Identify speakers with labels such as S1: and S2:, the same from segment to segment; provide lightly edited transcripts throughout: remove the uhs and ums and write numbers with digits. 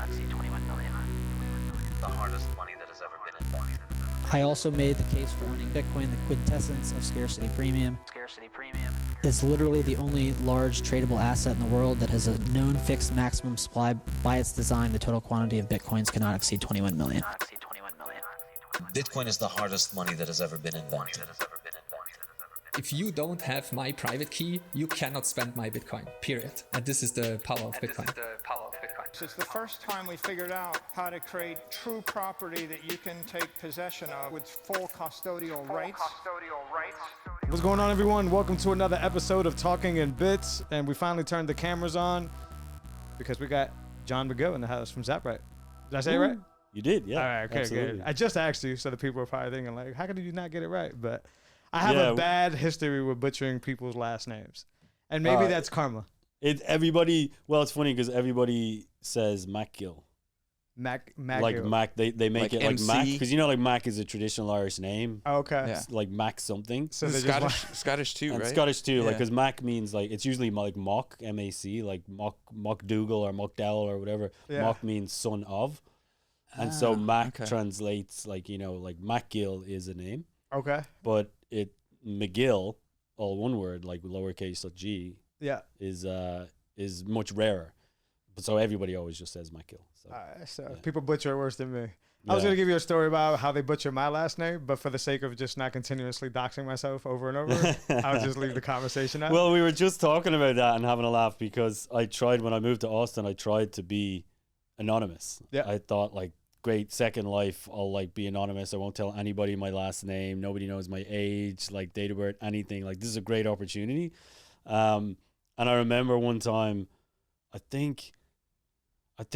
S1: cannot exceed 21 million. The hardest money that has ever been invented.
S2: I also made the case for owning Bitcoin, the quintessence of scarcity premium.
S1: Scarcity premium.
S2: It's literally the only large tradable asset in the world that has a known fixed maximum supply. By its design, the total quantity of Bitcoins cannot exceed 21 million.
S1: Cannot exceed 21 million.
S3: Bitcoin is the hardest money that has ever been invented.
S4: If you don't have my private key, you cannot spend my Bitcoin, period. And this is the power of Bitcoin.
S5: It's the first time we figured out how to create true property that you can take possession of with full custodial rights.
S6: What's going on, everyone? Welcome to another episode of Talking in Bits. And we finally turned the cameras on because we got John Magill in the house from Zaprite. Did I say it right?
S7: You did, yeah.
S6: All right, okay,
S7: absolutely.
S6: good. I just asked you, so the people are probably thinking, like, how could you not get it right? But I have a bad history with butchering people's last names. And maybe that's karma.
S7: It's funny because everybody says Magill.
S6: Magill.
S7: Like Mac, they make
S4: Like
S7: it like
S4: MC?
S7: Mac, because you know, like Mac is a traditional Irish name.
S6: Oh, okay.
S4: Yeah.
S7: It's like Mac something.
S6: So they just
S4: Scottish too,
S7: And
S4: right?
S7: Scottish too, like
S4: Yeah.
S7: because Mac means like it's usually like Mock, M-A-C, like Mock Dougal or Mock Dowell or whatever.
S6: Yeah.
S7: Mock means son of, and so Mac
S4: okay.
S7: translates like like Macgill is a name,
S6: okay.
S7: but Magill, all one word, like lowercase g,
S6: Yeah.
S7: is much rarer. But so everybody always just says Magill. So.
S6: So people butcher it worse than me. I was going to give you a story about how they butcher my last name, but for the sake of just not continuously doxing myself over and over, I'll just leave the conversation out.
S7: Well, we were just talking about that and having a laugh because I tried, when I moved to Austin, I tried to be anonymous.
S6: Yeah.
S7: I thought, like, great, second life, I'll, like, be anonymous. I won't tell anybody my last name. Nobody knows my age, like, date of birth, anything. Like, this is a great opportunity. And I remember one time, I think I'd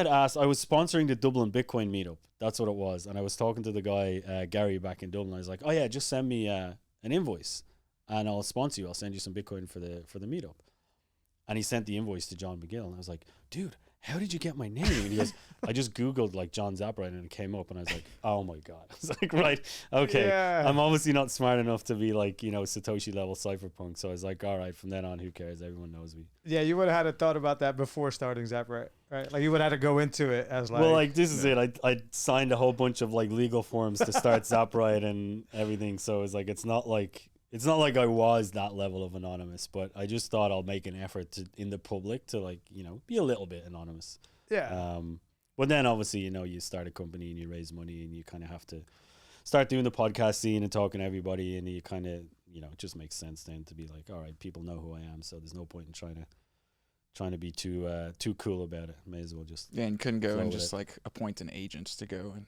S7: asked, I was sponsoring the Dublin Bitcoin meetup. That's what it was. And I was talking to the guy, Gary, back in Dublin. I was like, oh yeah, just send me an invoice and I'll sponsor you. I'll send you some Bitcoin for the meetup. And he sent the invoice to John Magill. And I was like, dude, how did you get my name? And he goes, I just Googled like John Zaprite and it came up. And I was like, oh my God. I was like, right, okay.
S6: Yeah.
S7: I'm obviously not smart enough to be like, Satoshi level cypherpunk. So I was like, all right, from then on, who cares? Everyone knows me.
S6: Yeah, you would have had a thought about that before starting Zaprite, right? Like you would have had to go into it as like.
S7: Well, like this is it. I signed a whole bunch of like legal forms to start Zaprite and everything. So it's like it's not like I was that level of anonymous, but I just thought I'll make an effort to in the public to like be a little bit anonymous.
S6: Yeah.
S7: But then obviously you start a company and you raise money and you kind of have to start doing the podcast scene and talking to everybody, and you kind of it just makes sense then to be like, all right, people know who I am, so there's no point in trying to be too cool about it. May as well just
S4: And couldn't go
S7: flow
S4: and
S7: with
S4: just
S7: it.
S4: like appoint an agent to go and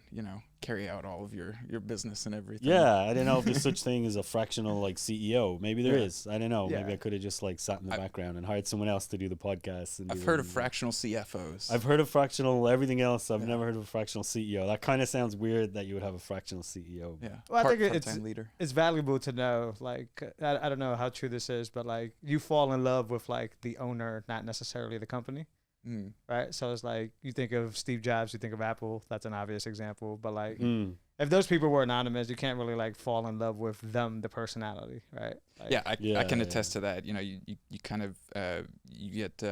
S4: carry out all of your business and everything.
S7: Yeah, I don't know if there's such thing as a fractional like CEO. Maybe there
S6: Yeah.
S7: is. I don't know.
S6: Yeah.
S7: Maybe I could have just like sat in the background and hired someone else to do the podcast. And
S4: I've
S7: do
S4: heard
S7: it.
S4: of fractional CFOs.
S7: I've heard of fractional everything else. I've never heard of a fractional CEO. That kind of sounds weird that you would have a fractional CEO.
S4: yeah.
S6: Well, I think it's
S4: part-time leader.
S6: it's valuable to know. Like I don't know how true this is, but like you fall in love with like the owner, not necessarily the company.
S4: Mm.
S6: Right, so it's like you think of Steve Jobs, you think of Apple. That's an obvious example, but like if those people were anonymous, you can't really like fall in love with them, the personality, right? Like,
S4: Yeah, I can
S7: Yeah,
S4: attest to that. You kind of you get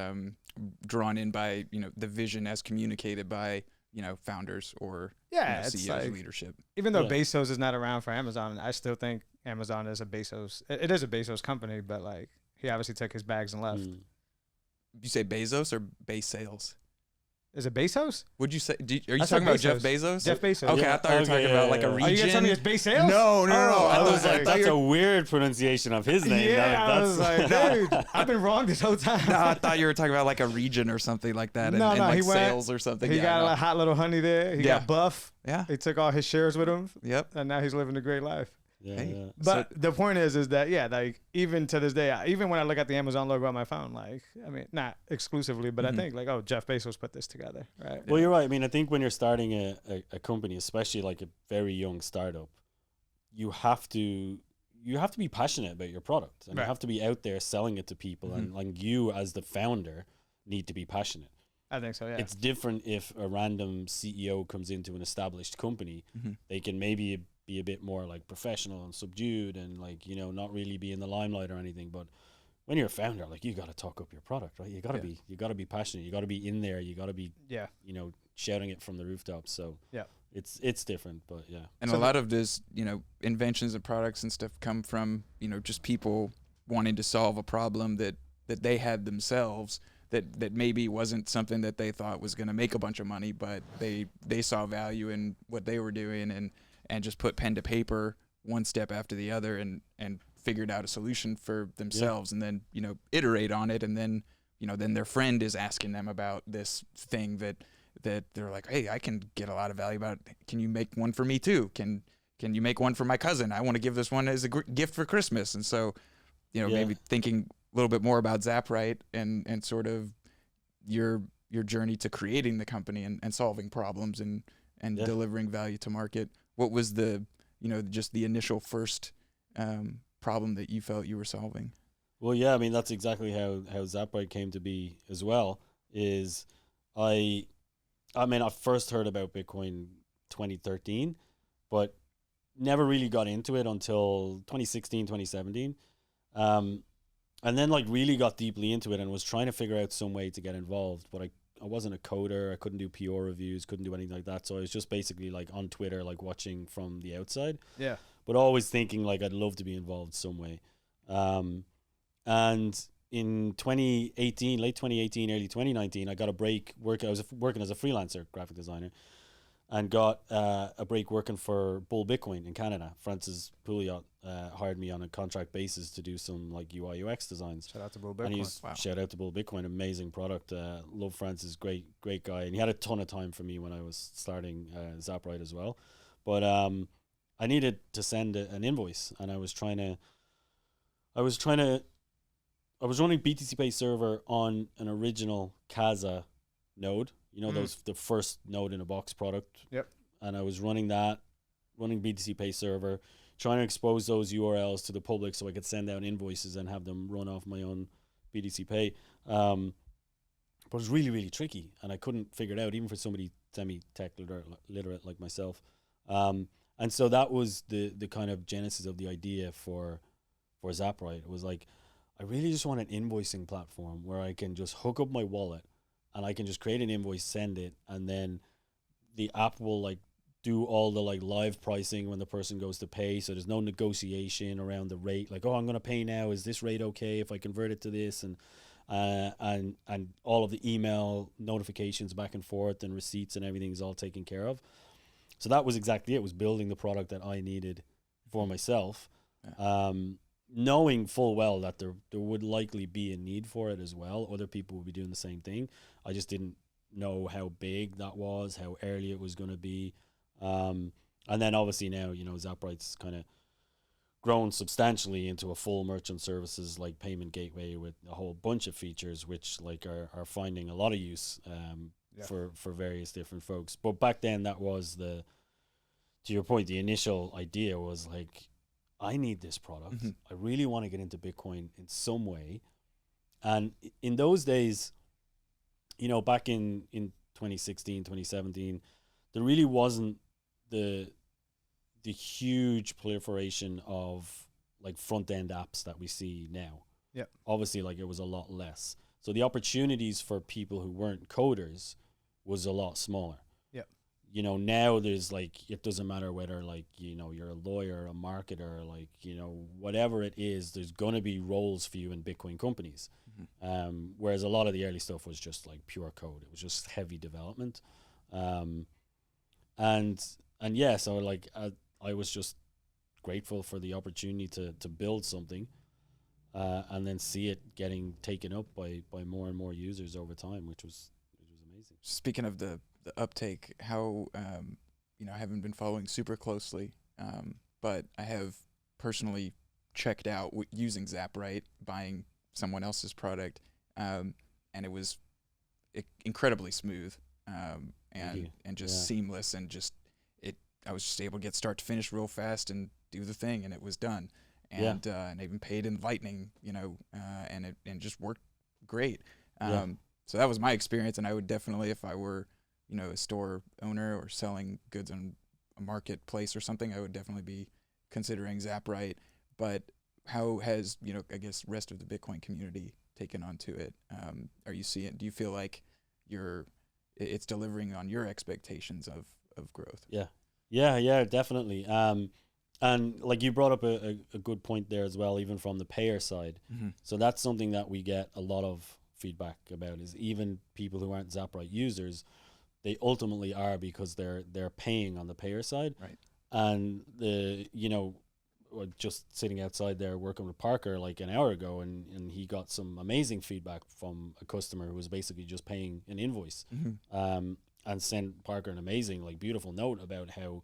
S4: drawn in by the vision as communicated by founders or
S6: yeah, it's
S4: CEOs
S6: like
S4: leadership.
S6: even though
S7: Yeah.
S6: Bezos is not around for Amazon, I still think Amazon is a Bezos. It is a Bezos company, but like he obviously took his bags and left.
S4: You say Bezos or base sales?
S6: Is it Bezos?
S4: Would you say? Are you
S6: I said
S4: talking about Jeff
S6: Bezos.
S4: Bezos?
S6: Jeff Bezos.
S4: Okay,
S7: Yeah,
S4: I thought you were
S7: okay,
S4: talking
S7: yeah,
S4: about
S7: yeah,
S4: like a
S7: yeah.
S4: region.
S6: Are you gonna tell me it's Base Sales?
S4: No.
S6: Oh,
S7: I was like,
S4: thought
S7: that's
S4: you
S7: a weird pronunciation of his name.
S6: Yeah, I
S7: That's
S6: was like, dude, I've been wrong this whole time.
S4: No, I thought you were talking about like a region or something like that, and,
S6: No,
S4: and
S6: no,
S4: like
S6: he went-
S4: sales or something.
S6: He
S4: Yeah,
S6: got
S4: no.
S6: a hot little honey there. He
S4: Yeah.
S6: got buff.
S4: Yeah.
S6: He took all his shares with him,
S4: Yep.
S6: and now he's living a great life.
S7: yeah,
S4: Hey.
S7: yeah.
S6: But the point is that like even to this day, even when I look at the Amazon logo on my phone, like I mean, not exclusively, but I think like, oh, Jeff Bezos put this together, right?
S7: Well, you're right. I mean, I think when you're starting a company, especially like a very young startup, you have to be passionate about your product, and
S6: Right.
S7: you have to be out there selling it to people, and like you as the founder need to be passionate.
S6: I think so. Yeah.
S7: It's different if a random CEO comes into an established company. They can maybe be a bit more like professional and subdued and like not really be in the limelight or anything. But when you're a founder, like you got to talk up your product, right? You got to be passionate. You got to be in there. You got to be, shouting it from the rooftops. So it's different, but yeah.
S4: And a lot of this, inventions and products and stuff come from, just people wanting to solve a problem that they had themselves that maybe wasn't something that they thought was going to make a bunch of money, but they saw value in what they were doing and just put pen to paper one step after the other and figured out a solution for themselves and then, iterate on it. And then, then their friend is asking them about this thing that they're like, hey, I can get a lot of value about it. Can you make one for me too? Can you make one for my cousin? I want to give this one as a gift for Christmas. And so, maybe thinking a little bit more about Zaprite and sort of your journey to creating the company and solving problems and delivering value to market. What was the, just the initial first problem that you felt you were solving?
S7: Well, yeah, I mean, that's exactly how Zaprite came to be as well. Is I first heard about Bitcoin 2013, but never really got into it until 2016, 2017. And then like really got deeply into it and was trying to figure out some way to get involved. But I wasn't a coder. I couldn't do PR reviews, couldn't do anything like that. So I was just basically like on Twitter, like watching from the outside. Yeah. But always thinking like I'd love to be involved some way. And in 2018, late 2018, early 2019, I got a break I was working as a freelancer graphic designer and got a break working for Bull Bitcoin in Canada. Francis Pouliot hired me on a contract basis to do some like UI UX designs.
S6: Shout out to Bull Bitcoin.
S7: Shout out to Bull Bitcoin, amazing product. Love Francis, great guy. And he had a ton of time for me when I was starting Zaprite as well. But I needed to send an invoice, and I was running BTC Pay server on an original Casa node. The first node in a box product. Yep. And I was running BTC Pay server, trying to expose those URLs to the public so I could send out invoices and have them run off my own BTC Pay. But it was really, really tricky, and I couldn't figure it out, even for somebody semi-tech literate like myself. And so that was the kind of genesis of the idea for Zaprite. It was like, I really just want an invoicing platform where I can just hook up my wallet and I can just create an invoice, send it, and then the app will like do all the like live pricing when the person goes to pay. So there's no negotiation around the rate. Like, oh, I'm going to pay now. Is this rate okay if I convert it to this? And all of the email notifications back and forth and receipts and everything is all taken care of. So that was exactly it. Was building the product that I needed for myself. Yeah. Knowing full well that there would likely be a need for it as well. Other people would be doing the same thing. I just didn't know how big that was, how early it was going to be. And then obviously now, Zaprite's kind of grown substantially into a full merchant services like payment gateway with a whole bunch of features, which like are finding a lot of use for various different folks. But back then that was to your point, the initial idea was like, I need this product. Mm-hmm. I really want to get into Bitcoin in some way. And in those days, back in 2016, 2017, there really wasn't the huge proliferation of like front end apps that we see now. Yeah. Obviously, like it was a lot less. So the opportunities for people who weren't coders was a lot smaller. Now there's like, it doesn't matter whether like, you're a lawyer, a marketer, like, whatever it is, there's going to be roles for you in Bitcoin companies. Mm-hmm. Whereas a lot of the early stuff was just like pure code. It was just heavy development. And yeah, so like, I was just grateful for the opportunity to build something, and then see it getting taken up by more and more users over time, which was amazing.
S4: Speaking of the uptake, how I haven't been following super closely, but I have personally checked out using Zaprite, buying someone else's product, and it was incredibly smooth, and just seamless, and just I was just able to get start to finish real fast and do the thing, and it was done, and I even paid in Lightning, and it just worked great. So that was my experience, and I would definitely, if I were a store owner or selling goods on a marketplace or something, I would definitely be considering Zaprite. But how has, I guess, rest of the Bitcoin community taken onto it? Do you feel like it's delivering on your expectations of growth?
S7: Yeah, definitely. And like you brought up a good point there as well, even from the payer side.
S4: Mm-hmm.
S7: So that's something that we get a lot of feedback about, is even people who aren't Zaprite users, they ultimately are, because they're paying on the payer side.
S4: Right.
S7: And just sitting outside there working with Parker like an hour ago, and he got some amazing feedback from a customer who was basically just paying an invoice, and sent Parker an amazing, like, beautiful note about how,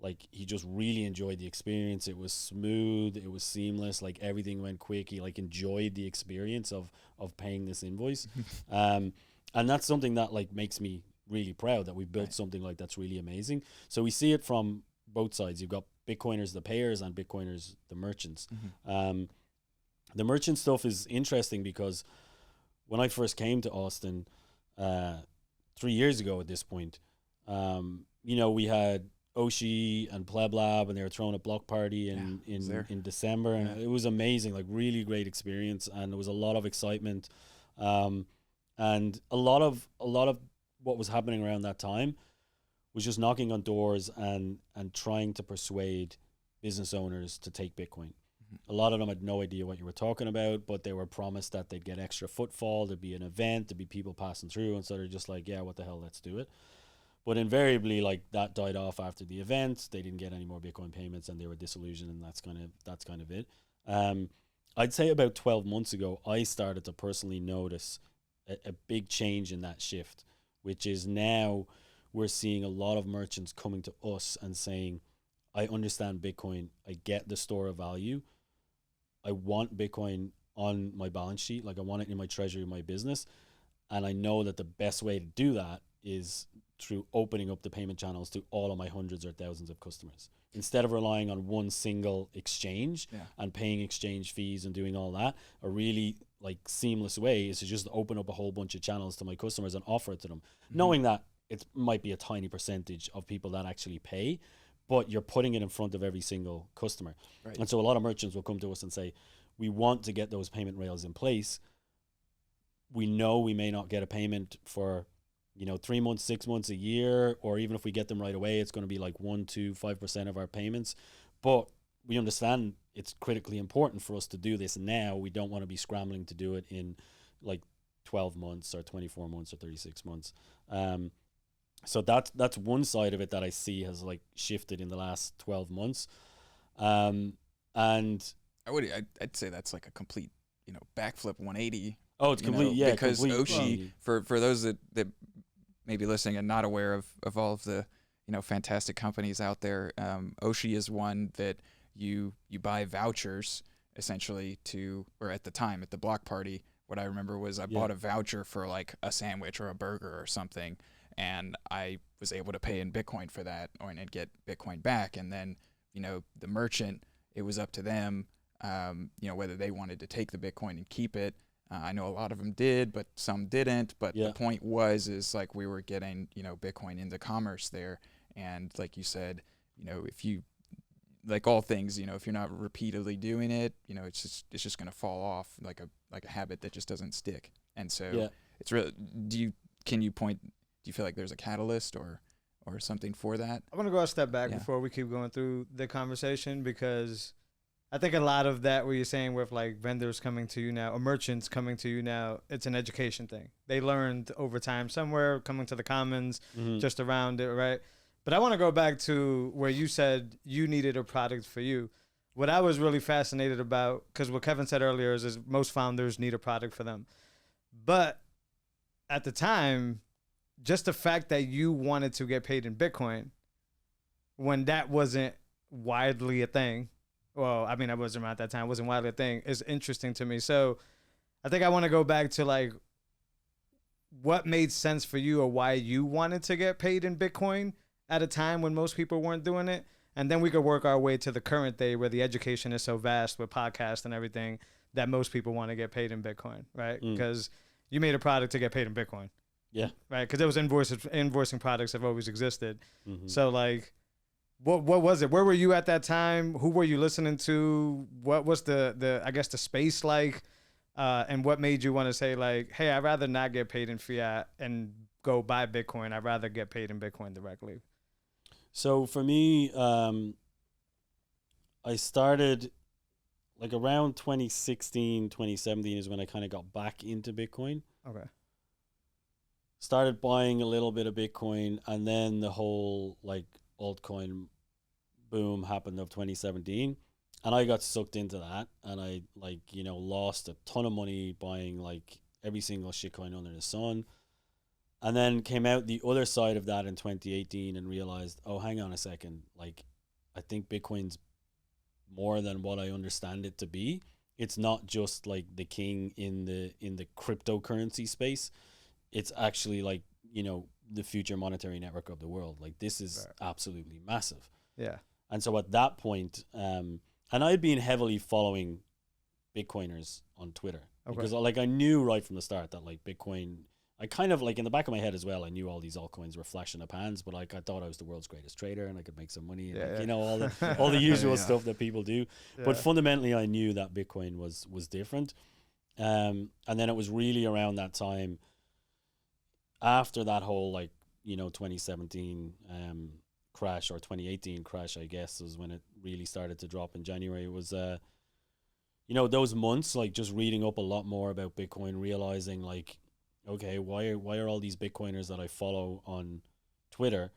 S7: like, he just really enjoyed the experience. It was smooth, it was seamless, like everything went quick. He like enjoyed the experience of paying this invoice. And that's something that like makes me really proud that we built something like that's really amazing. So we see it from both sides. You've got Bitcoiners, the payers, and Bitcoiners, the merchants. The merchant stuff is interesting because when I first came to Austin 3 years ago at this point, we had Oshi and Pleb Lab, and they were throwing a block party in December, and it was amazing, like really great experience, and there was a lot of excitement, and a lot of what was happening around that time was just knocking on doors and trying to persuade business owners to take Bitcoin. A lot of them had no idea what you were talking about, but they were promised that they'd get extra footfall, there'd be an event, there'd be people passing through, and so they're just like, yeah, what the hell, let's do it. But invariably, like, that died off after the event. They didn't get any more Bitcoin payments, and they were disillusioned, and that's kind of it. I'd say about 12 months ago, I started to personally notice a big change in that shift, which is now we're seeing a lot of merchants coming to us and saying, I understand Bitcoin, I get the store of value, I want Bitcoin on my balance sheet, like I want it in my treasury, in my business, and I know that the best way to do that is through opening up the payment channels to all of my hundreds or thousands of customers. Instead of relying on one single exchange and paying exchange fees and doing all that, a really like seamless way is to just open up a whole bunch of channels to my customers and offer it to them, knowing that it might be a tiny percentage of people that actually pay, but you're putting it in front of every single customer. Right. And so a lot of merchants will come to us and say, we want to get those payment rails in place. We know we may not get a payment for 3 months, 6 months, a year, or even if we get them right away, it's going to be like 1 to 5% of our payments. But we understand it's critically important for us to do this now. We don't want to be scrambling to do it in like 12 months or 24 months or 36 months. So that's one side of it that I see has like shifted in the last 12 months. And
S4: I'd say that's like a complete, backflip 180.
S7: Oh, it's complete, yeah.
S4: Because
S7: complete,
S4: Oshi, for those that may be listening and not aware of all of the, fantastic companies out there, Oshi is one that you buy vouchers essentially or at the time at the block party, what I remember was I bought a voucher for like a sandwich or a burger or something, and I was able to pay in Bitcoin for that and get Bitcoin back. And then, the merchant, it was up to them, whether they wanted to take the Bitcoin and keep it. I know a lot of them did, but some didn't. But the point is like we were getting, Bitcoin into commerce there. And like you said, if you, like all things, if you're not repeatedly doing it, it's just going to fall off like a habit that just doesn't stick. And so it's really, do you feel like there's a catalyst or something for that?
S6: I want to go a step back before we keep going through the conversation, because I think a lot of that, what you're saying with like vendors coming to you now, or merchants coming to you now, it's an education thing. They learned over time somewhere, coming to the commons, just around it, right? But I want to go back to where you said you needed a product for you. What I was really fascinated about, because what Kevin said earlier is most founders need a product for them. But at the time, just the fact that you wanted to get paid in Bitcoin when that wasn't widely a thing, well, I mean, I wasn't around at that time, wasn't widely a thing, is interesting to me. So I think I want to go back to like what made sense for you or why you wanted to get paid in Bitcoin at a time when most people weren't doing it. And then we could work our way to the current day where the education is so vast with podcasts and everything that most people want to get paid in Bitcoin, right? Because you made a product to get paid in Bitcoin.
S7: Yeah.
S6: Right? Because there was invoicing products have always existed. So like, what was it? Where were you at that time? Who were you listening to? What was the I guess the space like? And what made you want to say like, hey, I'd rather not get paid in fiat and go buy Bitcoin. I'd rather get paid in Bitcoin directly.
S7: So for me, I started like around 2016, 2017 is when I kind of got back into Bitcoin.
S6: Okay.
S7: Started buying a little bit of Bitcoin, and then the whole like altcoin boom happened of 2017, and I got sucked into that, and I like, you know, lost a ton of money buying like every single shitcoin under the sun, and then came out the other side of that in 2018 and realized, oh, hang on a second, like I think Bitcoin's more than what I understand it to be. It's not just like the king in the cryptocurrency space. It's actually like, you know, the future monetary network of the world. Like this is absolutely massive.
S6: Yeah.
S7: And so at that point, and I'd been heavily following Bitcoiners on Twitter because like I knew right from the start that like Bitcoin, I kind of like in the back of my head as well, I knew all these altcoins were flash in the pans, but like I thought I was the world's greatest trader and I could make some money and like, you know, all the usual stuff that people do. But fundamentally I knew that Bitcoin was different. And then it was really around that time after that whole like, you know, 2017 crash or 2018 crash, I guess, was when it really started to drop in January. It was you know, those months like just reading up a lot more about Bitcoin, realizing like, okay, why are all these Bitcoiners that I follow on Twitter,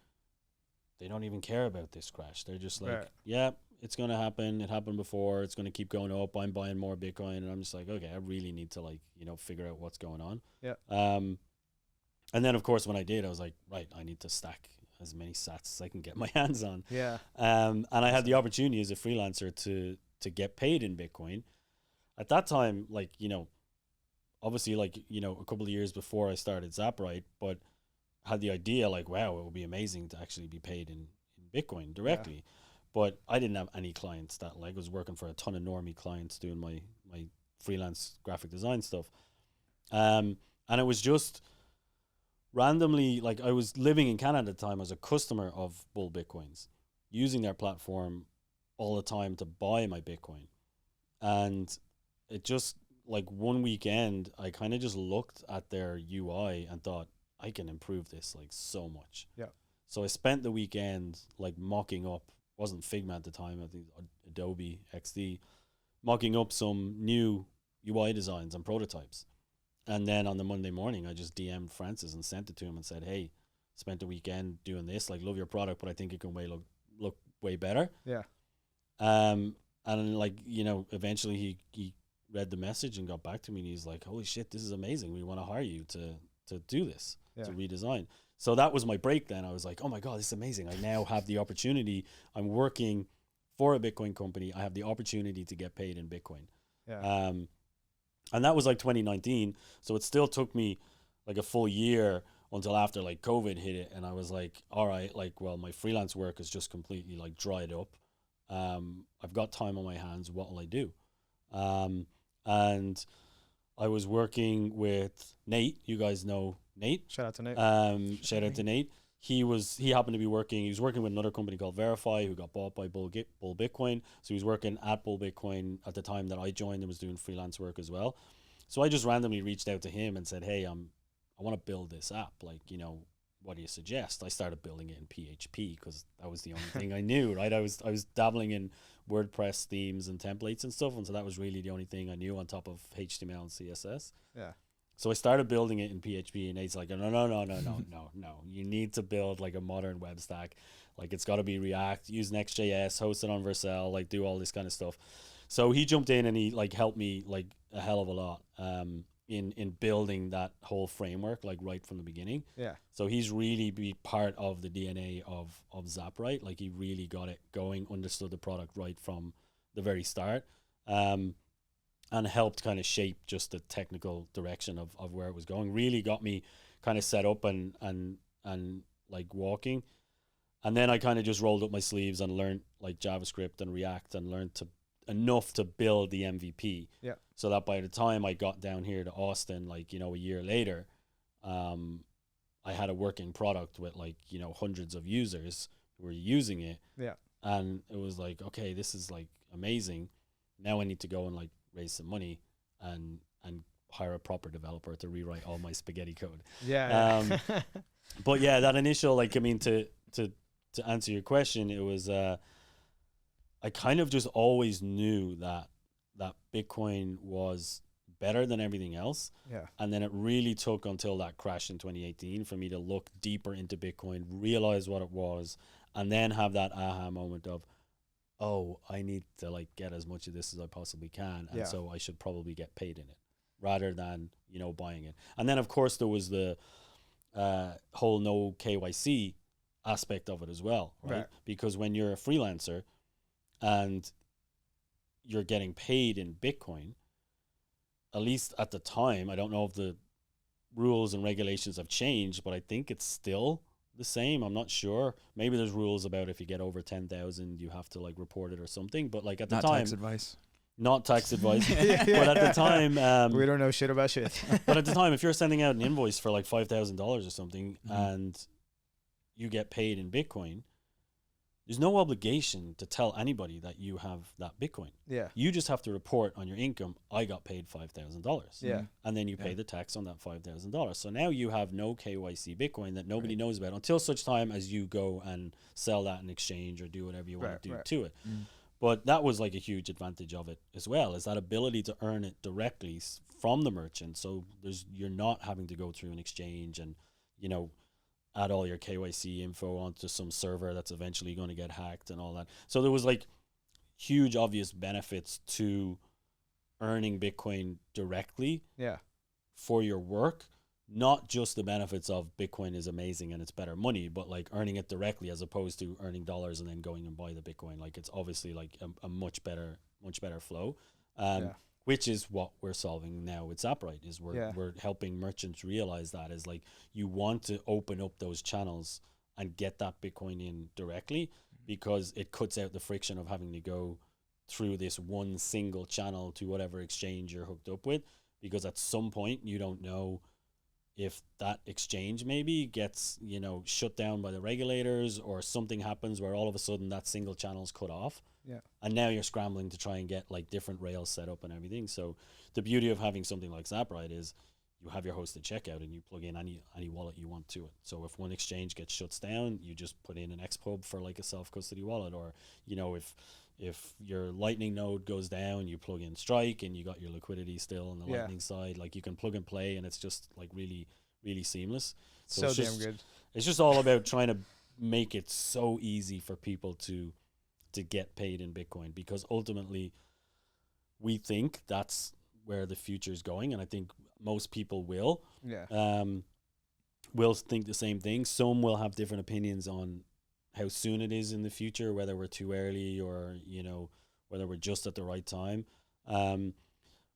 S7: they don't even care about this crash. They're just like, yeah, it's going to happen. It happened before. It's going to keep going up. I'm buying more Bitcoin. And I'm just like, okay, I really need to like, you know, figure out what's going on.
S6: Yeah.
S7: And then of course when I did, I was like, right, I need to stack as many sats as I can get my hands on.
S6: Yeah.
S7: And I had the opportunity as a freelancer to get paid in Bitcoin. At that time, like, you know, obviously like, you know, a couple of years before I started Zaprite, but had the idea like, wow, it would be amazing to actually be paid in Bitcoin directly. Yeah. But I didn't have any clients that like was working for a ton of normie clients doing my freelance graphic design stuff. And it was just randomly, like I was living in Canada at the time as a customer of Bull Bitcoins, using their platform all the time to buy my Bitcoin. And it just, like one weekend, I kind of just looked at their UI and thought, I can improve this like so much.
S6: Yeah.
S7: So I spent the weekend like mocking up, wasn't Figma at the time, I think Adobe XD, mocking up some new UI designs and prototypes. And then on the Monday morning, I just DM'd Francis and sent it to him and said, hey, spent the weekend doing this, like love your product, but I think it can look way better.
S6: Yeah.
S7: And like, you know, eventually he read the message and got back to me and he's like, holy shit, this is amazing. We want to hire you to do this, to redesign. So that was my break then. I was like, oh my God, this is amazing. I now have the opportunity. I'm working for a Bitcoin company. I have the opportunity to get paid in Bitcoin.
S6: Yeah.
S7: And that was like 2019. So it still took me like a full year until after like COVID hit it. And I was like, all right, like, well, my freelance work is just completely like dried up. I've got time on my hands. What will I do? And I was working with Nate. You guys know Nate.
S6: Shout out to Nate.
S7: Shout out to Nate. He was working with another company called Verify, who got bought by Bull Bitcoin. So he was working at Bull Bitcoin at the time that I joined and was doing freelance work as well. So I just randomly reached out to him and said, hey, I want to build this app. Like, you know, what do you suggest? I started building it in PHP because that was the only thing I knew, right? I was dabbling in WordPress themes and templates and stuff. And so that was really the only thing I knew on top of HTML and CSS.
S6: Yeah.
S7: So I started building it in PHP, and Nate's like, no. You need to build like a modern web stack. Like it's got to be React, use Next.js, host it on Vercel, like do all this kind of stuff. So he jumped in and he like helped me like a hell of a lot in building that whole framework, like right from the beginning.
S6: Yeah.
S7: So he's really be part of the DNA of Zaprite. Like he really got it going, understood the product right from the very start. And helped kind of shape just the technical direction of where it was going. Really got me kind of set up and like walking. And then I kind of just rolled up my sleeves and learned like JavaScript and React and learned enough to build the MVP.
S6: Yeah.
S7: So that by the time I got down here to Austin, like, you know, a year later, I had a working product with like, you know, hundreds of users were using it.
S6: Yeah.
S7: And it was like, okay, this is like amazing. Now I need to go and like raise some money and hire a proper developer to rewrite all my spaghetti code.
S6: Yeah.
S7: But yeah, that initial, like, I mean, to answer your question, it was I kind of just always knew that Bitcoin was better than everything else.
S6: Yeah.
S7: And then it really took until that crash in 2018 for me to look deeper into Bitcoin, realize what it was, and then have that aha moment of, oh, I need to like get as much of this as I possibly can, and so I should probably get paid in it rather than, you know, buying it. And then of course there was the whole no KYC aspect of it as well, right? Because when you're a freelancer and you're getting paid in Bitcoin, at least at the time, I don't know if the rules and regulations have changed, but I think it's still the same. I'm not sure. Maybe there's rules about if you get over 10,000, you have to like report it or something. But like at the time,
S4: not tax advice.
S7: Not tax advice. But at the time,
S6: we don't know shit about shit.
S7: but at the time, if you're sending out an invoice for like $5,000 or something, and you get paid in Bitcoin, there's no obligation to tell anybody that you have that Bitcoin.
S6: Yeah.
S7: You just have to report on your income, I got paid $5,000.
S6: Yeah.
S7: And then you pay the tax on that $5,000. So now you have no KYC Bitcoin that nobody knows about until such time as you go and sell that in exchange or do whatever you want to do to it. But that was like a huge advantage of it as well, is that ability to earn it directly from the merchant. So you're not having to go through an exchange and, you know, add all your KYC info onto some server that's eventually going to get hacked and all that. So there was like huge obvious benefits to earning Bitcoin directly for your work. Not just the benefits of Bitcoin is amazing and it's better money, but like earning it directly as opposed to earning dollars and then going and buy the Bitcoin. Like it's obviously like a much better flow. Which is what we're solving now with Zaprite, is we're helping merchants realize that is like, you want to open up those channels and get that Bitcoin in directly, because it cuts out the friction of having to go through this one single channel to whatever exchange you're hooked up with, because at some point you don't know if that exchange maybe gets, you know, shut down by the regulators, or something happens where all of a sudden that single channel is cut off.
S6: Yeah.
S7: And now you're scrambling to try and get like different rails set up and everything. So the beauty of having something like Zaprite is you have your hosted checkout and you plug in any wallet you want to it. So if one exchange gets shuts down, you just put in an Xpub for like a self-custody wallet, or, you know, if your Lightning node goes down, you plug in Strike and you got your liquidity still on the Lightning side. Like you can plug and play, and it's just like really, really seamless.
S6: So damn good.
S7: It's just all about trying to make it so easy for people to get paid in Bitcoin, because ultimately we think that's where the future is going, and I think most people will think the same thing. Some will have different opinions on how soon it is in the future, whether we're too early or, you know, whether we're just at the right time. But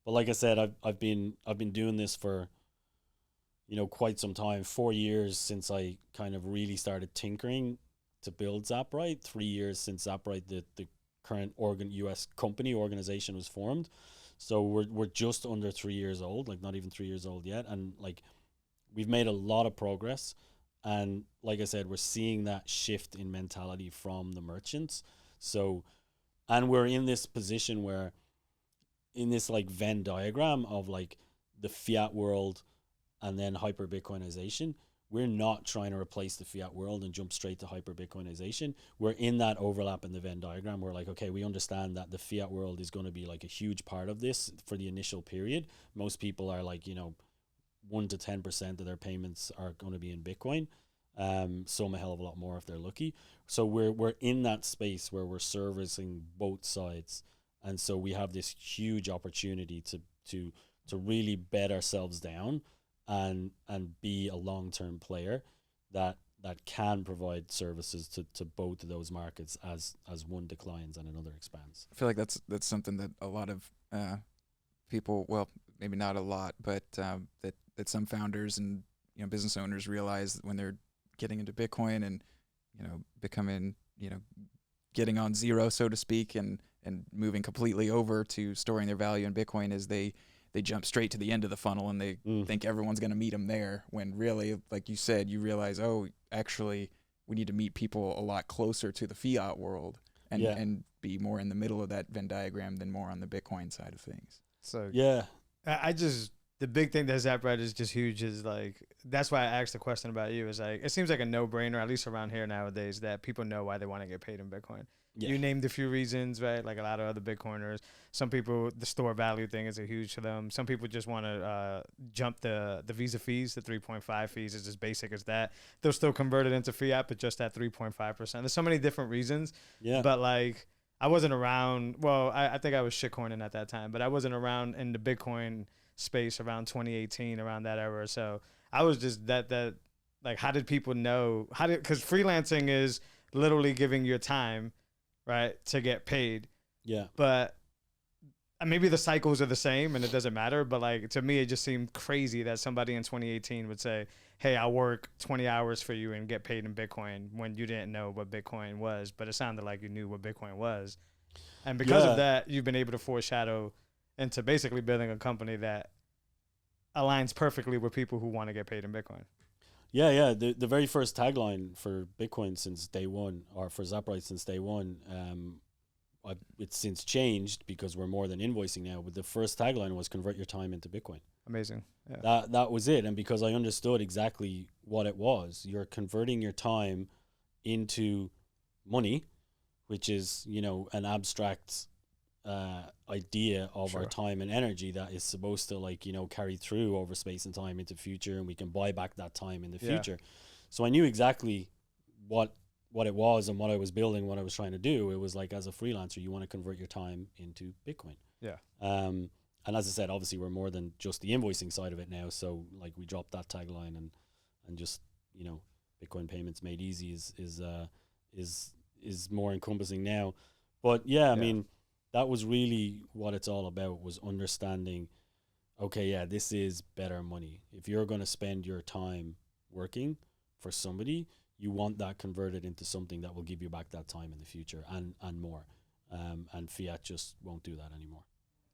S7: like I said, I've been doing this for, you know, quite some time. 4 years since I kind of really started tinkering to build Zaprite. 3 years since Zaprite, the current US company organization, was formed. So we're just under 3 years old, like not even 3 years old yet. And like we've made a lot of progress. And like I said, we're seeing that shift in mentality from the merchants. So, and we're in this position where, in this like Venn diagram of like the fiat world and then hyper Bitcoinization, we're not trying to replace the fiat world and jump straight to hyper Bitcoinization. We're in that overlap in the Venn diagram. We're like, okay, we understand that the fiat world is going to be like a huge part of this for the initial period. Most people are like, you know, 1 to 10% of their payments are going to be in Bitcoin. Some a hell of a lot more if they're lucky. So we're in that space where we're servicing both sides, and so we have this huge opportunity to really bed ourselves down and be a long-term player that can provide services to both of those markets as one declines and another expands.
S4: I feel like that's something that a lot of people, well, maybe not a lot, but that some founders and, you know, business owners realize when they're getting into Bitcoin and, you know, becoming, you know, getting on zero, so to speak, and moving completely over to storing their value in Bitcoin, is they jump straight to the end of the funnel and they think everyone's going to meet them there, when really, like you said, you realize, oh, actually, we need to meet people a lot closer to the fiat world and be more in the middle of that Venn diagram than more on the Bitcoin side of things.
S6: So
S7: Yeah.
S6: I just, the big thing that Zaprite is just huge is like, that's why I asked the question about you, is like, it seems like a no-brainer, at least around here nowadays, that people know why they want to get paid in Bitcoin.
S7: Yeah.
S6: You named a few reasons, right? Like a lot of other Bitcoiners. Some people, the store value thing is a huge to them. Some people just want to jump the Visa fees, the 3.5 fees is as basic as that. They'll still convert it into fiat, but just at 3.5%. There's so many different reasons.
S7: Yeah.
S6: But like, I wasn't around, well, I think I was shitcoining at that time, but I wasn't around in the Bitcoin space around 2018, around that era. So I was just that like, how did people know? Because freelancing is literally giving your time, right, to get paid.
S7: Yeah.
S6: But maybe the cycles are the same and it doesn't matter. But like, to me, it just seemed crazy that somebody in 2018 would say, hey, I'll work 20 hours for you and get paid in Bitcoin when you didn't know what Bitcoin was. But it sounded like you knew what Bitcoin was. And because of that, you've been able to foreshadow into basically building a company that aligns perfectly with people who want to get paid in Bitcoin.
S7: Yeah. The very first tagline for Bitcoin since day one, or for Zaprite since day one, it's since changed because we're more than invoicing now. But the first tagline was convert your time into Bitcoin.
S6: Amazing. Yeah.
S7: That was it. And because I understood exactly what it was, you're converting your time into money, which is, an abstract idea of our time and energy that is supposed to carry through over space and time into future, and we can buy back that time in the future. So I knew exactly what it was and what I was building, what I was trying to do. It was like, as a freelancer, you want to convert your time into Bitcoin.
S6: Yeah.
S7: And as I said, obviously we're more than just the invoicing side of it now. So like, we dropped that tagline and just, Bitcoin payments made easy is more encompassing now. But I mean, that was really what it's all about, was understanding, okay, this is better money. If you're going to spend your time working for somebody, you want that converted into something that will give you back that time in the future and more. And fiat just won't do that anymore.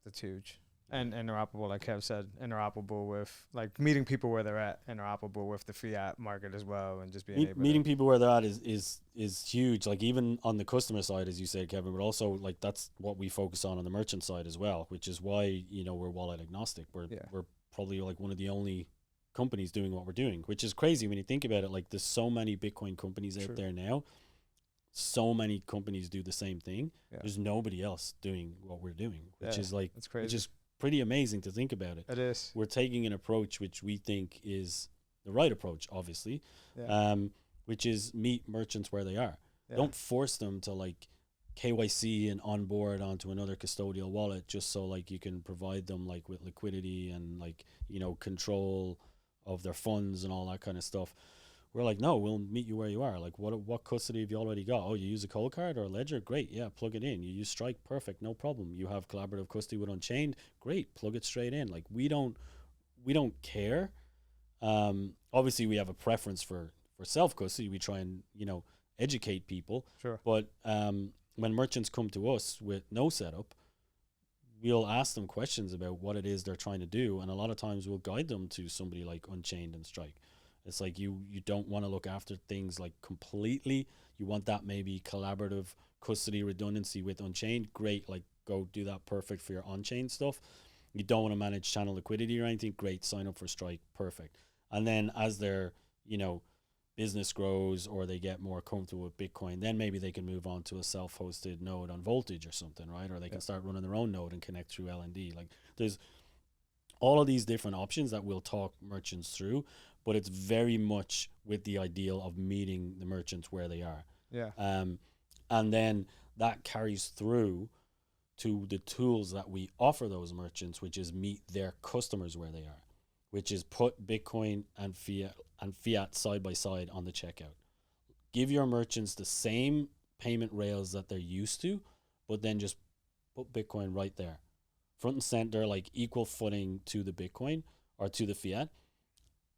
S6: That's huge. And interoperable, like Kev said, interoperable with like meeting people where they're at, interoperable with the fiat market as well, and just being able
S7: meeting people where they're at is huge. Like, even on the customer side, as you said, Kevin, but also like that's what we focus on the merchant side as well, which is why we're wallet agnostic. We're probably like one of the only companies doing what we're doing, which is crazy when you think about it. Like, there's so many Bitcoin companies out there now. So many companies do the same thing. There's nobody else doing what we're doing, which is like,
S6: it's crazy.
S7: Which is pretty amazing to think about it.
S6: It is.
S7: We're taking an approach which we think is the right approach, obviously, which is meet merchants where they are. Don't force them to like KYC and onboard onto another custodial wallet just so like you can provide them like with liquidity and like, control of their funds and all that kind of stuff. We're like, no, we'll meet you where you are. Like, what custody have you already got? Oh, you use a cold card or a ledger? Great, plug it in. You use Strike? Perfect, no problem. You have collaborative custody with Unchained? Great, plug it straight in. Like, we don't care. Obviously, we have a preference for self-custody. We try and, educate people.
S6: Sure.
S7: But when merchants come to us with no setup, we'll ask them questions about what it is they're trying to do. And a lot of times we'll guide them to somebody like Unchained and Strike. It's like you don't want to look after things like completely. You want that maybe collaborative custody redundancy with Unchained. Great, like go do that, perfect for your on-chain stuff. You don't want to manage channel liquidity or anything. Great, sign up for Strike, perfect. And then as their business grows or they get more comfortable with Bitcoin, then maybe they can move on to a self-hosted node on Voltage or something, right? Or they can start running their own node and connect through LND. Like, there's all of these different options that we'll talk merchants through, but it's very much with the ideal of meeting the merchants where they are. And then that carries through to the tools that we offer those merchants, which is meet their customers where they are, which is put Bitcoin and fiat side by side on the checkout. Give your merchants the same payment rails that they're used to, but then just put Bitcoin right there, front and center, like equal footing to the Bitcoin or to the fiat.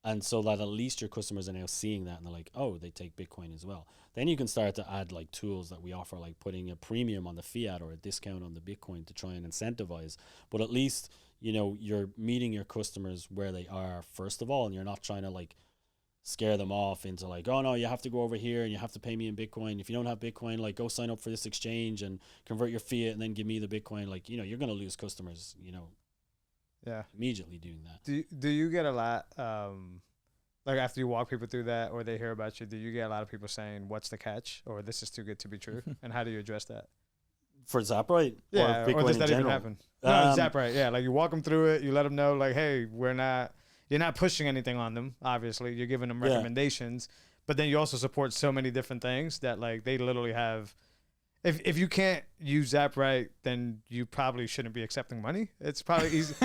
S7: And so that at least your customers are now seeing that and they're like, oh, they take Bitcoin as well. Then you can start to add like tools that we offer, like putting a premium on the fiat or a discount on the Bitcoin to try and incentivize. But at least, you're meeting your customers where they are first of all, and you're not trying to like scare them off into like, oh no, you have to go over here and you have to pay me in Bitcoin. If you don't have Bitcoin, like go sign up for this exchange and convert your fiat and then give me the Bitcoin. Like, you know, you're gonna lose customers, you know, immediately doing that.
S6: Do you get a lot like after you walk people through that or they hear about you, do you get a lot of people saying what's the catch or this is too good to be true? And how do you address that?
S7: For Zaprite?
S6: Yeah,
S7: or Bitcoin
S6: or does
S7: in
S6: that even
S7: general?
S6: happen? No, Zaprite. Yeah, like you walk them through it, you let them know like, hey, you're not pushing anything on them. Obviously, you're giving them recommendations, but then you also support so many different things that like they literally have. If you can't use Zaprite, then you probably shouldn't be accepting money. It's probably easy,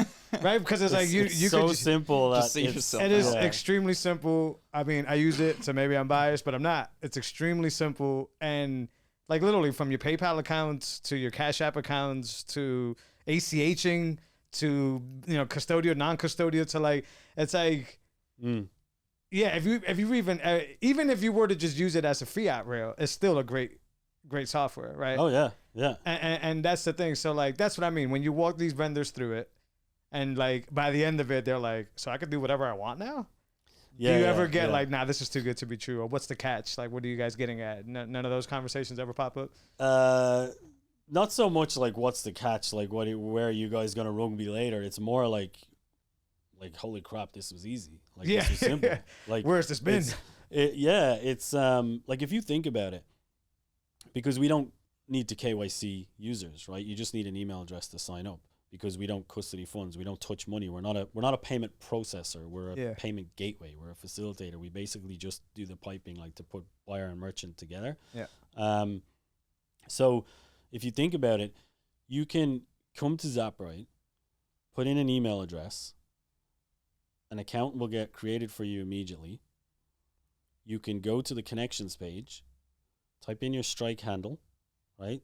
S6: right? Because it's like you
S7: so
S6: could
S7: simple that
S4: Just save yourself.
S6: it is
S7: Yeah.
S6: extremely simple. I mean, I use it, so maybe I'm biased, but I'm not. It's extremely simple, and like literally from your PayPal accounts to your Cash App accounts to ACHing to custodial, non-custodial to like it's like yeah. If you even if you were to just use it as a fiat rail, it's still a great software, right?
S7: Oh yeah, yeah.
S6: And that's the thing. So like that's what I mean when you walk these vendors through it, and like by the end of it, they're like, so I can do whatever I want now.
S7: Yeah,
S6: do you
S7: yeah,
S6: ever get
S7: yeah.
S6: like, nah, this is too good to be true, or what's the catch? Like, what are you guys getting at? None of those conversations ever pop up.
S7: Not so much like what's the catch, like where are you guys gonna rug me later? It's more like holy crap, this was easy. Like this was simple. Like
S6: where's this been?
S7: It's like if you think about it, because we don't need to KYC users, right? You just need an email address to sign up because we don't custody funds, we don't touch money. We're not a payment processor. We're a payment gateway. We're a facilitator. We basically just do the piping, like to put buyer and merchant together.
S6: Yeah.
S7: So if you think about it, you can come to Zaprite, put in an email address, an account will get created for you immediately. You can go to the connections page, type in your Strike handle, right?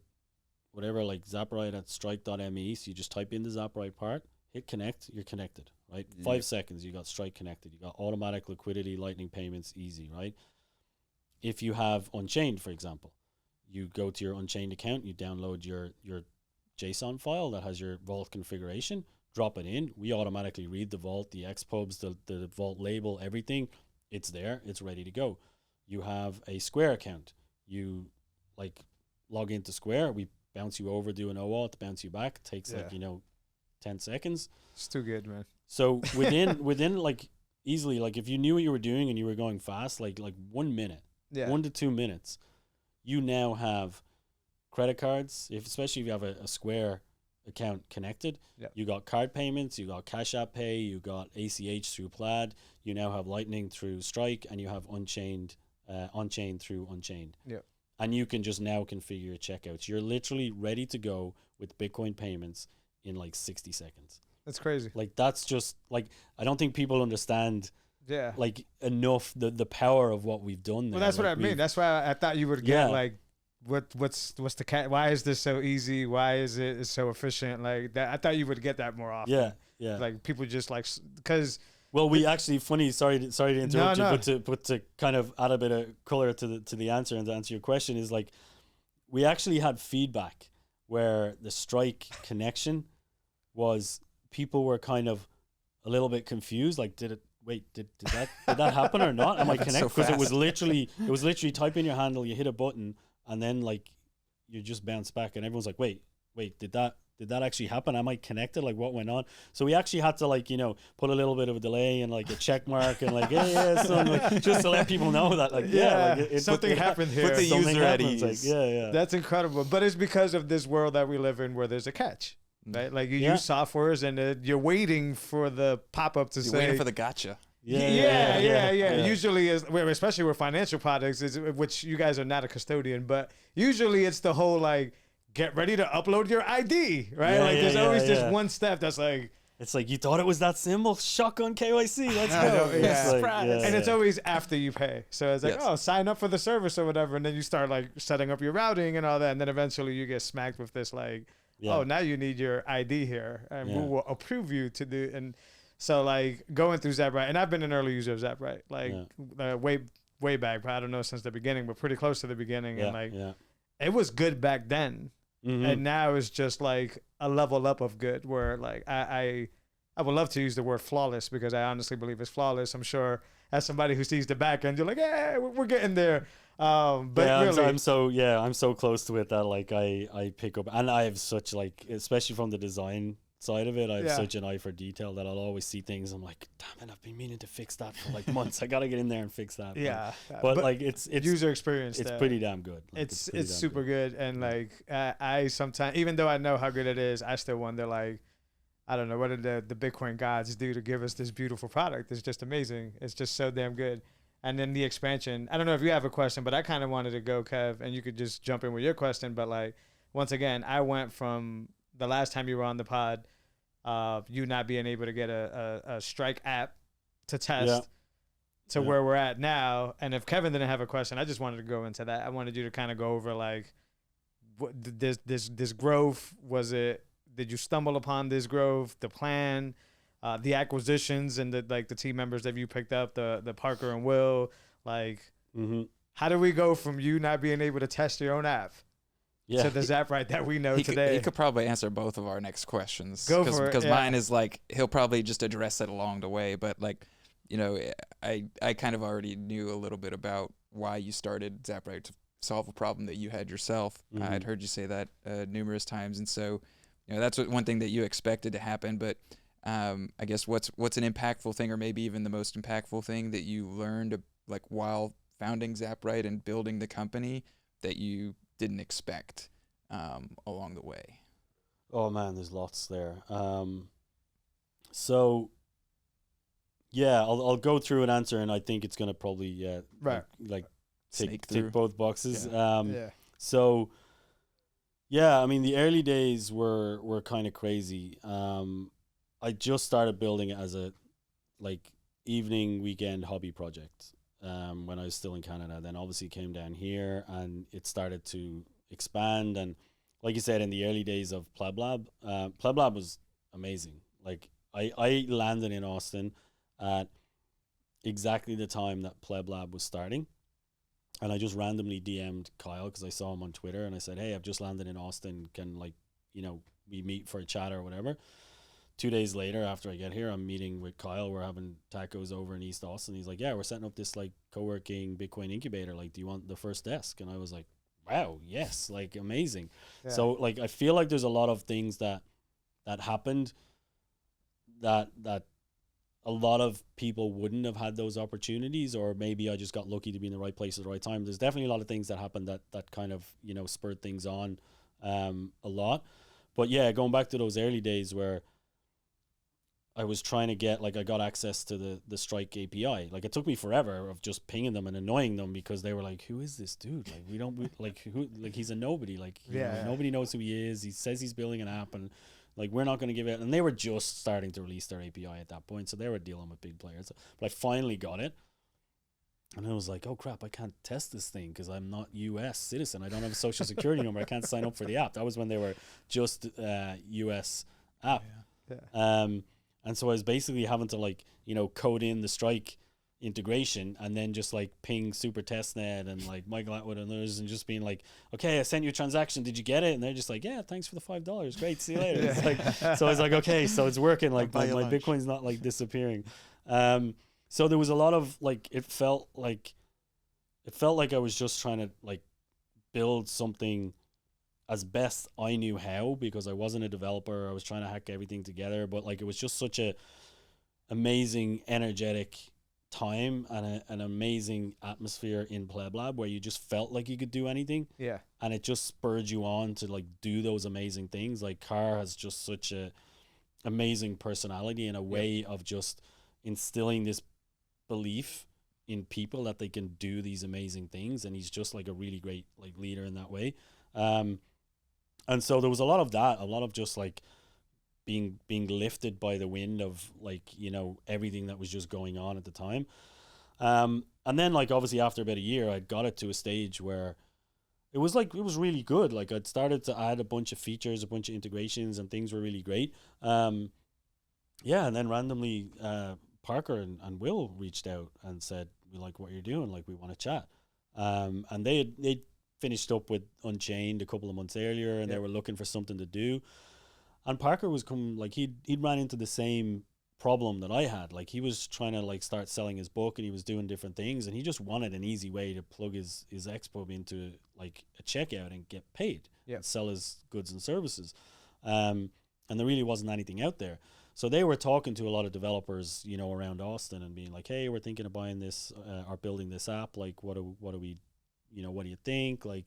S7: Whatever, like Zaprite at strike.me. So you just type in the Zaprite part, hit connect, you're connected, right? 5 seconds, you got Strike connected. You got automatic liquidity, lightning payments, easy, right? If you have Unchained, for example, you go to your Unchained account, you download your JSON file that has your vault configuration, drop it in. We automatically read the vault, the XPubs, the vault label, everything. It's there. It's ready to go. You have a Square account. You like log into Square. We bounce you over, do an OAuth, bounce you back. Takes 10 seconds.
S6: It's too good, man.
S7: So within like easily, like if you knew what you were doing and you were going fast, like 1 minute, 1 to 2 minutes, you now have credit cards. Especially if you have a Square account connected, you got card payments, you got Cash App Pay, you got ACH through Plaid, you now have Lightning through Strike, and you have Unchained through Unchained.
S6: Yeah.
S7: And you can just now configure your checkouts. You're literally ready to go with Bitcoin payments in like 60 seconds.
S6: That's crazy.
S7: Like that's just like I don't think people understand like enough the power of what we've done there.
S6: Well, that's
S7: like
S6: what I mean. That's why I thought you would get like what's the cat? Why is this so easy? Why is it so efficient? Like that, I thought you would get that more often.
S7: Yeah.
S6: Like people just like because.
S7: Well, we actually Sorry to interrupt you, but to kind of add a bit of color to the answer and to answer your question is like we actually had feedback where the Strike connection was people were kind of a little bit confused. Like, did that happen or not? Am I connected? Because it was literally type in your handle, you hit a button, and then like you just bounce back, and everyone's like, wait, did that actually happen? Am I connected? Like what went on? So we actually had to like, put a little bit of a delay and like a check mark and like, son, like, just to let people know that like,
S6: something happened here.
S4: Put the user at ease.
S7: Like,
S6: That's incredible. But it's because of this world that we live in where there's a catch, right? Like you use softwares and you're waiting for the pop-up to say.
S4: Waiting for the gotcha.
S6: Yeah. Usually, especially with financial products, which you guys are not a custodian, but usually it's the whole like, get ready to upload your ID, right? There's always this one step that's like.
S7: It's like, you thought it was that simple? Shotgun KYC, let's go.
S6: And it's always after you pay. So it's like, sign up for the service or whatever. And then you start like setting up your routing and all that. And then eventually you get smacked with this like, now you need your ID here. And we will approve you to do. And so like going through Zaprite, and I've been an early user of Zaprite, like way back, but I don't know since the beginning, but pretty close to the beginning. And like, it was good back then. Mm-hmm. And now it's just like a level up of good where like I I would love to use the word flawless because I honestly believe it's flawless. I'm sure as somebody who sees the back end, you're like, yeah, we're getting there. But
S7: yeah,
S6: really,
S7: I'm so close to it that like I pick up, and I have such like, especially from the design side of it, I have
S6: Yeah.
S7: such an eye for detail that I'll always see things. I'm like, damn it, I've been meaning to fix that for like months. I gotta get in there and fix that.
S6: yeah.
S7: but like it's
S6: user experience.
S7: it's
S6: there.
S7: pretty damn good. Like,
S6: It's
S7: pretty damn
S6: super good, and like I sometimes, even though I know how good it is, I still wonder, like, I don't know, what did the Bitcoin gods do to give us this beautiful product? It's just amazing. It's just so damn good. And then the expansion. I don't know if you have a question, but I kind of wanted to go, Kev, and you could just jump in with your question. But like, once again, I went from the last time you were on the pod, you not being able to get a Strike app to test. To
S7: Yeah.
S6: where we're at now. And if Kevin didn't have a question, I just wanted to go into that. I wanted you to kind of go over like what this growth. Was it, did you stumble upon this growth, the plan, the acquisitions, and the team members that you picked up, the Parker and Will, like how do we go from you not being able to test your own app
S7: Yeah.
S6: to the Zaprite that we know
S4: He
S6: today?
S4: could probably answer both of our next questions.
S6: Go for it,
S4: Because
S6: yeah.
S4: mine is like, he'll probably just address it along the way. But like, you know, I kind of already knew a little bit about why you started Zaprite, to solve a problem that you had yourself. I'd heard you say that numerous times. And so, you know, that's one thing that you expected to happen. But I guess what's an impactful thing, or maybe even the most impactful thing that you learned like while founding Zaprite and building the company that you didn't expect along the way?
S7: Oh man, there's lots there. So yeah, I'll go through an answer, and I think it's gonna probably
S6: Right.
S7: like
S4: Snake through.
S7: tick both boxes.
S6: Yeah.
S7: So yeah, I mean the early days were kind of crazy. I just started building it as a like evening weekend hobby project when I was still in Canada. Then obviously came down here, and it started to expand. And like you said, in the early days of Pleb Lab was amazing. Like I landed in Austin at exactly the time that Pleb Lab was starting. And I just randomly DM'd Kyle because I saw him on Twitter, and I said, hey, I've just landed in Austin. Can we meet for a chat or whatever? 2 days later, after I get here, I'm meeting with Kyle. We're having tacos over in East Austin. He's like, yeah, we're setting up this like co-working Bitcoin incubator. Like, do you want the first desk? And I was like, wow, yes, like amazing.
S6: Yeah.
S7: So like, I feel like there's a lot of things that happened that a lot of people wouldn't have had those opportunities, or maybe I just got lucky to be in the right place at the right time. There's definitely a lot of things that happened that kind of, spurred things on a lot. But yeah, going back to those early days where I was trying to get, like, I got access to the Strike API. Like, it took me forever of just pinging them and annoying them because they were like, who is this dude? Like, he's a nobody. Like, nobody knows who he is. He says he's building an app, and like, we're not going to give it. And they were just starting to release their API at that point, so they were dealing with big players. But I finally got it, and I was like, oh crap, I can't test this thing because I'm not US citizen. I don't have a social security number. I can't sign up for the app. That was when they were just US app.
S6: Yeah.
S7: And so I was basically having to code in the Strike integration and then just like ping Super Testnet and like Michael Atwood and others and just being like, okay, I sent you a transaction. Did you get it? And they're just like, yeah, thanks for the $5. Great. See you later. It's like, so I was like, okay, so it's working. Like my Bitcoin's not like disappearing. So there was a lot of like, it felt like I was just trying to like build something as best I knew how, because I wasn't a developer. I was trying to hack everything together, but like, it was just such a amazing, energetic time and an amazing atmosphere in Pleb Lab where you just felt like you could do anything.
S6: Yeah.
S7: And it just spurred you on to like do those amazing things. Like Carr has just such a amazing personality and a way of just instilling this belief in people that they can do these amazing things. And he's just like a really great like leader in that way. And so there was a lot of that, a lot of just like being lifted by the wind of like, everything that was just going on at the time. And then like, obviously after about a year, I got it to a stage where it was really good. Like I'd started to add a bunch of features, a bunch of integrations, and things were really great. And then randomly, Parker and Will reached out and said, we like what you're doing. Like, we want to chat. And they finished up with Unchained a couple of months earlier, and they were looking for something to do. And Parker was he'd ran into the same problem that I had. Like he was trying to like start selling his book, and he was doing different things, and he just wanted an easy way to plug his Xpub into like a checkout and get paid and sell his goods and services. And there really wasn't anything out there. So they were talking to a lot of developers, you know, around Austin and being like, hey, we're thinking of buying this or building this app. Like, what do we, you know, what do you think? Like,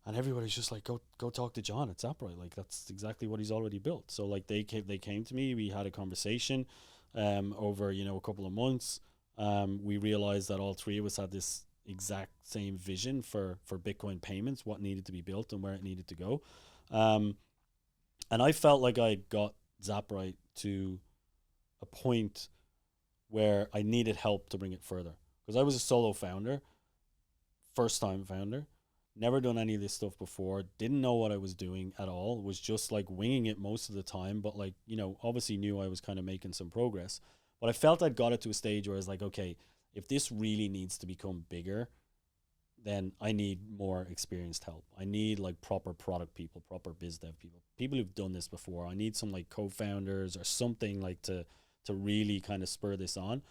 S7: and everybody's just like, go talk to John at Zaprite. Like, that's exactly what he's already built. So like they came to me, we had a conversation over, you know, a couple of months. We realized that all three of us had this exact same vision for Bitcoin payments, what needed to be built and where it needed to go. And I felt like I got Zaprite to a point where I needed help to bring it further, because I was a solo founder, first time founder, never done any of this stuff before, didn't know what I was doing at all, was just like winging it most of the time, but like, you know, obviously knew I was kind of making some progress. But I felt I'd got it to a stage where I was like, okay, if this really needs to become bigger, then I need more experienced help. I need like proper product people, proper biz dev people who've done this before. I need some like co-founders or something like to really kind of spur this on.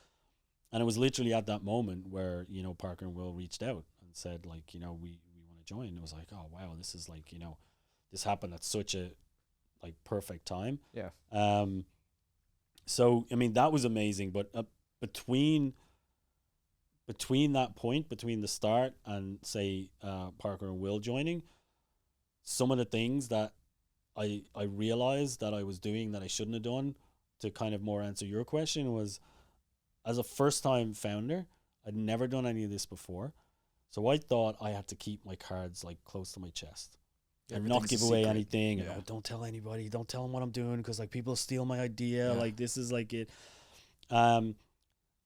S7: And it was literally at that moment where, you know, Parker and Will reached out and said like, you know, we want to join. It was like, oh wow, this is like, you know, this happened at such a like perfect time.
S6: Yeah.
S7: So I mean that was amazing, but between that point, between the start and say Parker and Will joining, some of the things that I realized that I was doing that I shouldn't have done, to kind of more answer your question, was as a first time founder, I'd never done any of this before. So I thought I had to keep my cards like close to my chest and not give away anything.
S4: Yeah.
S7: And don't tell anybody, don't tell them what I'm doing, because like people steal my idea. Like this is like it. And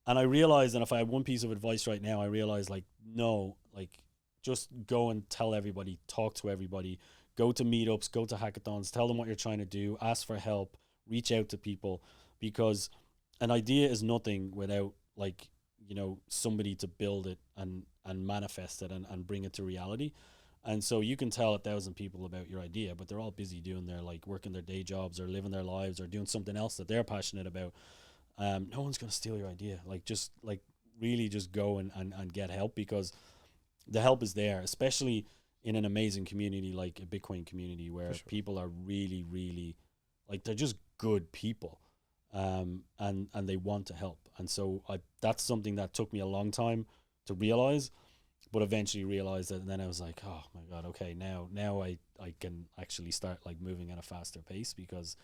S7: I realized, and if I had one piece of advice right now, I realized like, no, like just go and tell everybody, talk to everybody, go to meetups, go to hackathons, tell them what you're trying to do, ask for help, reach out to people, because an idea is nothing without like, you know, somebody to build it and manifest it and bring it to reality. And so you can tell 1,000 people about your idea, but they're all busy doing their like working their day jobs or living their lives or doing something else that they're passionate about. No one's going to steal your idea. Like just like really just go and get help, because the help is there, especially in an amazing community like a Bitcoin community where people are really, really like, they're just good people. And they want to help. And so that's something that took me a long time to realize, but eventually realized it. And then I was like, oh my God, okay, now I can actually start like moving at a faster pace, because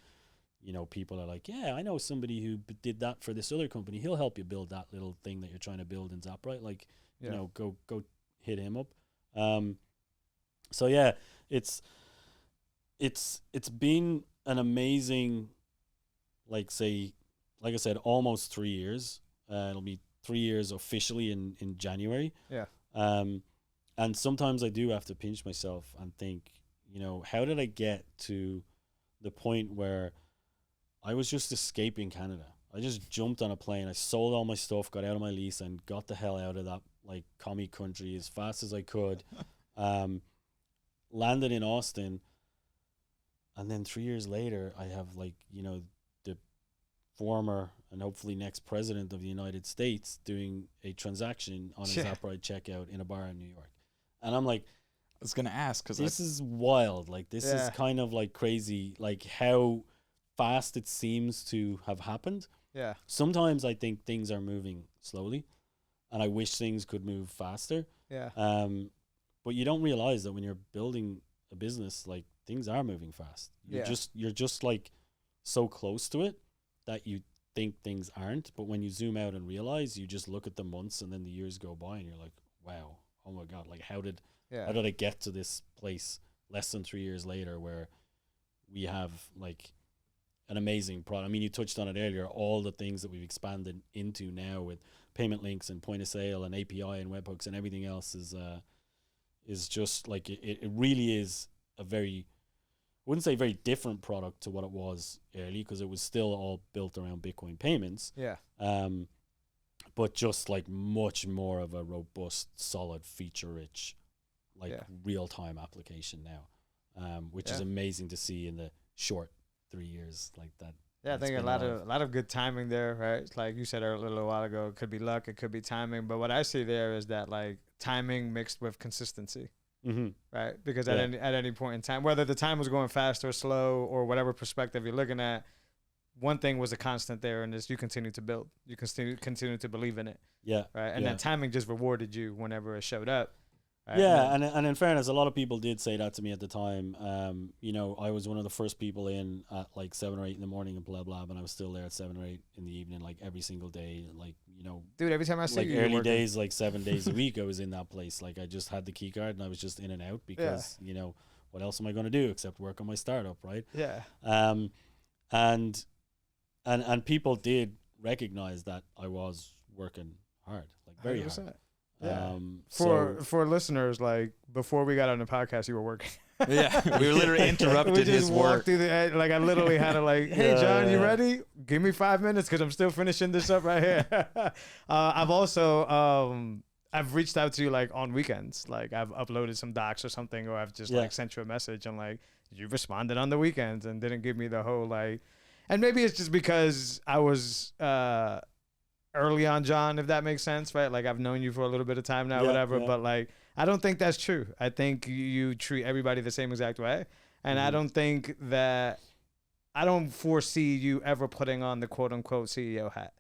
S7: you know, people are like, yeah, I know somebody who did that for this other company. He'll help you build that little thing that you're trying to build in Zaprite. Like, you know, go hit him up. So yeah, it's been an amazing, like I said, almost 3 years. It'll be 3 years officially in January.
S6: Yeah.
S7: And sometimes I do have to pinch myself and think, you know, how did I get to the point where I was just escaping Canada? I just jumped on a plane. I sold all my stuff, got out of my lease, and got the hell out of that like commie country as fast as I could. Landed in Austin, and then 3 years later, I have like, you know, the former and hopefully next president of the United States doing a transaction on a Zaprite checkout in a bar in New York, and I'm like,
S4: I was gonna ask, because
S7: this is wild. Like this is kind of like crazy. Like how fast it seems to have happened.
S6: Yeah.
S7: Sometimes I think things are moving slowly, and I wish things could move faster.
S6: Yeah.
S7: But you don't realize that when you're building a business, like things are moving fast. You're just like so close to it that you think things aren't. But when you zoom out and realize, you just look at the months and then the years go by, and you're like, wow, oh my God, like how did I get to this place less than 3 years later where we have like an amazing product? I mean, you touched on it earlier, all the things that we've expanded into now with payment links and point of sale and API and webhooks and everything else is just like, it really is a very, I wouldn't say very different product to what it was early, because it was still all built around Bitcoin payments.
S6: Yeah.
S7: But just like much more of a robust, solid, feature-rich, like real-time application now, which is amazing to see in the short 3 years like that.
S6: Yeah, I
S7: It's
S6: think a
S7: been
S6: lot of good timing there, right? It's like you said a little while ago, it could be luck, it could be timing, but what I see there is that like timing mixed with consistency,
S7: Mm-hmm.
S6: right? Because
S7: Yeah.
S6: at any point in time, whether the time was going fast or slow or whatever perspective you're looking at, one thing was a constant there, and is you continue to build, you continue to believe in it,
S7: Yeah.
S6: right? And
S7: yeah.
S6: then timing just rewarded you whenever it showed up. Right?
S7: Yeah,
S6: And
S7: and in fairness, a lot of people did say that to me at the time. I was one of the first people in at like 7 or 8 in the morning and blah blah, and I was still there at 7 or 8 in the evening, like every single day. Like
S6: dude, every time I see
S7: like
S6: you, you're
S7: early
S6: working.
S7: days, like 7 days a week, I was in that place. Like I just had the key card and I was just in and out because what else am I going to do except work on my startup, right?
S6: Yeah.
S7: And people did recognize that I was working hard, like very
S6: 100%.
S7: hard.
S6: Yeah.
S7: So
S6: For listeners, like before we got on the podcast, you were working.
S4: Yeah, we were literally interrupted
S6: we just
S4: his
S6: walked
S4: work.
S6: through the like I literally had to like, hey
S7: Yeah,
S6: John, you
S7: yeah.
S6: ready? Give me 5 minutes because I'm still finishing this up right here. I've also I've reached out to you like on weekends, like I've uploaded some docs or something, or I've just
S7: Yeah.
S6: like sent you a message and like you responded on the weekends and didn't give me the whole like, and maybe it's just because I was early on, John, if that makes sense, right? Like I've known you for a little bit of time now,
S7: Yeah,
S6: whatever,
S7: yeah.
S6: but like I don't think that's true. I think you treat everybody the same exact way, and I
S7: Mhm.
S6: don't think that I don't foresee you ever putting on the quote unquote CEO hat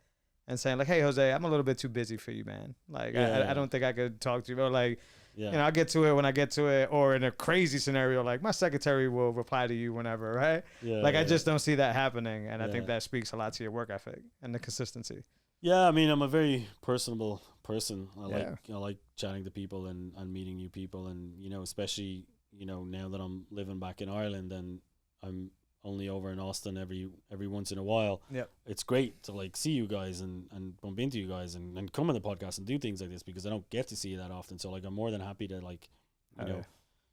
S6: and saying like, "Hey, Jose, I'm a little bit too busy for you, man. Like
S7: Yeah.
S6: I don't think I could talk to you." Or like,
S7: yeah.
S6: I'll get to it when I get to it. Or in a crazy scenario, like my secretary will reply to you whenever, right?
S7: Yeah,
S6: Like I
S7: yeah.
S6: just don't see that happening, and I think
S7: Yeah.
S6: that speaks a lot to your work ethic and the consistency.
S7: Yeah, I mean, I'm a very personable person.
S6: Yeah.
S7: I like chatting to people and meeting new people, and especially now that I'm living back in Ireland and I'm only over in Austin every once in a while.
S6: Yep.
S7: It's great to like see you guys and bump into you guys and come on the podcast and do things like this because I don't get to see you that often. So like I'm more than happy to like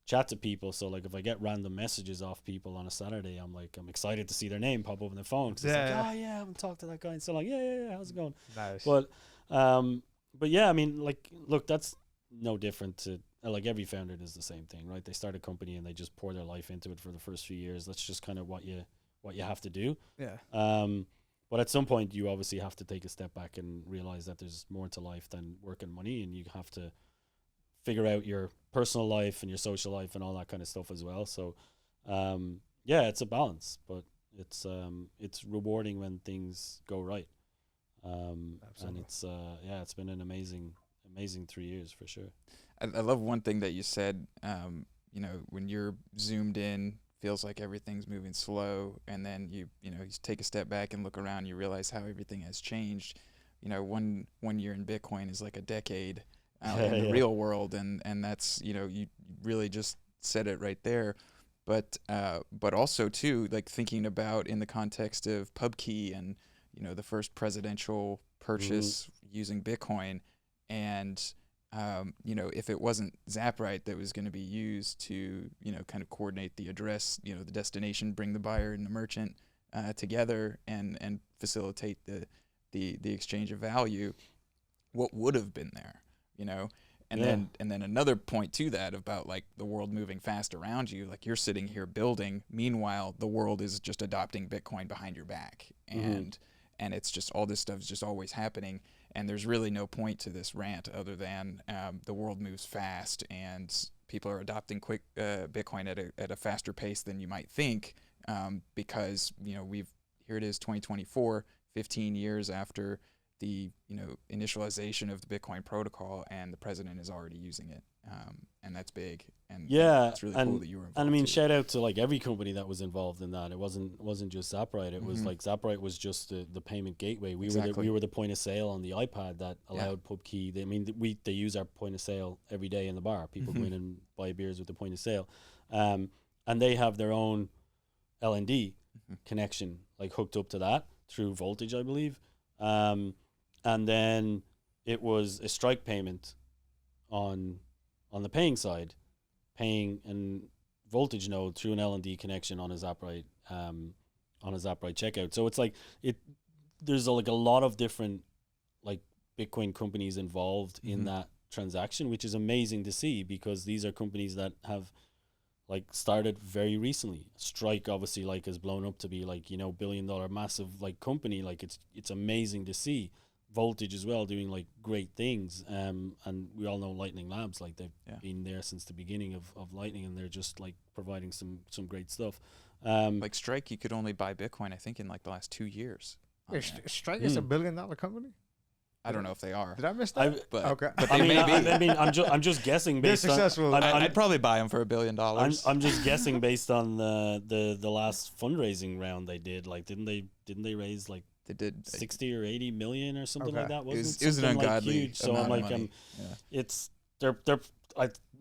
S7: chat to people. So like if I get random messages off people on a Saturday, I'm excited to see their name pop up on the phone because it's like,
S6: Yeah.
S7: oh yeah, I'm talking to that guy and so like yeah, how's it going?
S6: Nice.
S7: But yeah, I mean, like, look, that's no different to like every founder does the same thing, right? They start a company and they just pour their life into it for the first few years. That's just kind of what you have to do.
S6: Yeah.
S7: But at some point, you obviously have to take a step back and realize that there's more to life than work and money, and you have to figure out your personal life and your social life and all that kind of stuff as well. So, yeah, it's a balance, but it's rewarding when things go right. And it's it's been an amazing 3 years for sure.
S4: I love one thing that you said, when you're zoomed in, feels like everything's moving slow, and then you take a step back and look around, you realize how everything has changed. 1 year in Bitcoin is like a decade in the real world, and that's, you really just said it right there. But also too, like thinking about in the context of PubKey and, the first presidential purchase using Bitcoin, and if it wasn't Zaprite that was going to be used to, kind of coordinate the address, the destination, bring the buyer and the merchant together and facilitate the exchange of value, what would have been there, And then another point to that about like the world moving fast around you, like you're sitting here building, meanwhile the world is just adopting Bitcoin behind your back, and it's just all this stuff is just always happening. And there's really no point to this rant other than the world moves fast and people are adopting quick Bitcoin at a faster pace than you might think, because here it is 2024, 15 years after the initialization of the Bitcoin protocol, and the president is already using it, and that's big. And it's really cool that you were involved.
S7: And I mean,
S4: too.
S7: shout out to like every company that was involved in that. It wasn't just Zaprite. It was like Zaprite was just the payment gateway. We were the point of sale on the iPad that allowed PubKey. They use our point of sale every day in the bar. People go in and buy beers with the point of sale, and they have their own LND connection like hooked up to that through Voltage, I believe. And then it was a strike payment on the paying side, paying an Voltage node through an LND connection on a Zaprite checkout. So it's like there's a lot of different like Bitcoin companies involved in that transaction, which is amazing to see because these are companies that have like started very recently. Strike obviously like has blown up to be like, you know, $1 billion massive like company. Like it's amazing to see. Voltage as well doing like great things. And we all know Lightning Labs, like they've been there since the beginning of Lightning, and they're just like providing some great stuff.
S4: Like Strike, you could only buy Bitcoin, I think, in like the last 2 years.
S6: Wait, Strike is $1 billion company?
S4: I don't know if they are.
S6: Did I miss that?
S4: But,
S6: okay.
S4: but
S7: I
S4: they
S7: mean,
S4: may be.
S7: I mean, I'm just guessing
S6: They're
S7: based on.
S6: successful.
S4: I'd probably buy them for $1 billion.
S7: I'm just guessing based on the last fundraising round they did. Like, didn't they raise like
S4: They did
S7: 60 or 80 million or something
S6: Okay.
S7: like that?
S4: It
S7: Wasn't
S4: was an
S7: something, like,
S4: ungodly
S7: huge? So I'm
S4: amount
S7: like,
S4: of money.
S7: it's they're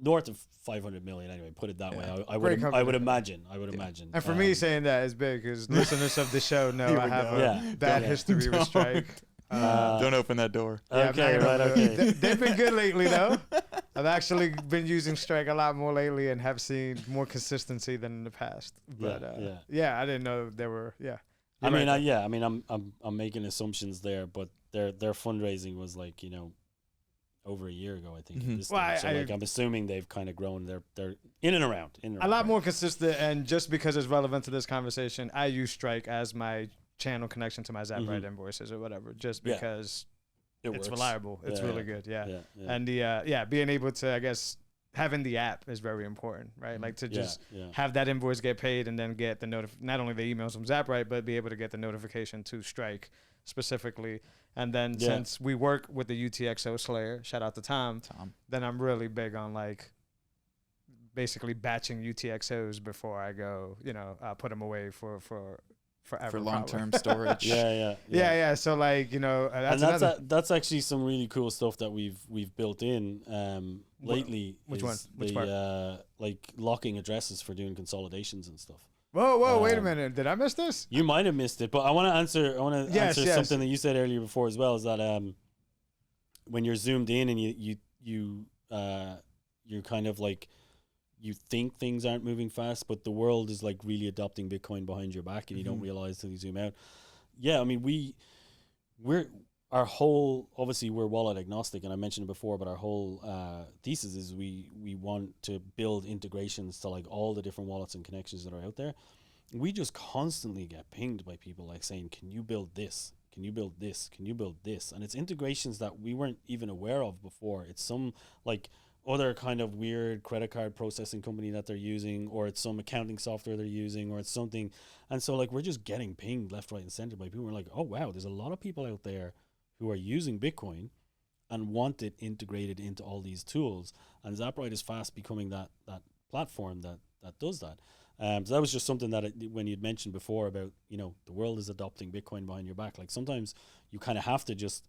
S7: north of 500 million anyway. Put it that way. I
S6: Great
S7: would
S6: company.
S7: imagine. I would imagine.
S6: And for me, saying that is big because listeners of the show know I have a bad history with Strike.
S4: Don't open that door.
S6: Yeah,
S7: Okay,
S6: I'm not
S7: right,
S6: gonna-
S7: okay.
S6: They've been good lately, though. I've actually been using Strike a lot more lately and have seen more consistency than in the past. But I didn't know there were. Yeah,
S7: I mean,
S6: right.
S7: I'm making assumptions there, but their fundraising was like, you know, over a year ago, I think. At this
S6: Well,
S7: stage. So like, I'm assuming they've kind of grown. They're in and around.
S6: a lot more consistent. And just because it's relevant to this conversation, I use Strike as my channel connection to my Zaprite invoices or whatever, just because it's
S7: works.
S6: reliable. It's
S7: Yeah,
S6: really
S7: yeah.
S6: good. Yeah.
S7: Yeah.
S6: And the being able to, I guess, having the app is very important, right? Like to just have that invoice get paid and then get the not only the emails from Zaprite, but be able to get the notification to Strike specifically. And then since we work with the UTXO Slayer, shout out to Tom, then I'm really big on like basically batching UTXOs before I go, put them away for forever.
S4: For long-term storage.
S7: Yeah.
S6: So like,
S7: that's actually some really cool stuff that we've built in lately.
S6: Which one? Which
S7: part? Like locking addresses for doing consolidations and stuff.
S6: Whoa, wait a minute. Did I miss this?
S7: You might have missed it, but I want to answer something that you said earlier before as well, is that when you're zoomed in and you're kind of like, you think things aren't moving fast, but the world is like really adopting Bitcoin behind your back and you don't realize till you zoom out. Yeah, I mean, we're wallet agnostic, and I mentioned it before, but our whole thesis is we want to build integrations to like all the different wallets and connections that are out there. We just constantly get pinged by people like saying, can you build this? Can you build this? Can you build this? And it's integrations that we weren't even aware of before. It's some like other kind of weird credit card processing company that they're using, or it's some accounting software they're using, or it's something. And so like we're just getting pinged left, right, and center by people. We're like, oh wow, there's a lot of people out there who are using Bitcoin and want it integrated into all these tools. And Zaprite is fast becoming that platform that does that. So that was just something that when you'd mentioned before about, the world is adopting Bitcoin behind your back. Like sometimes you kind of have to just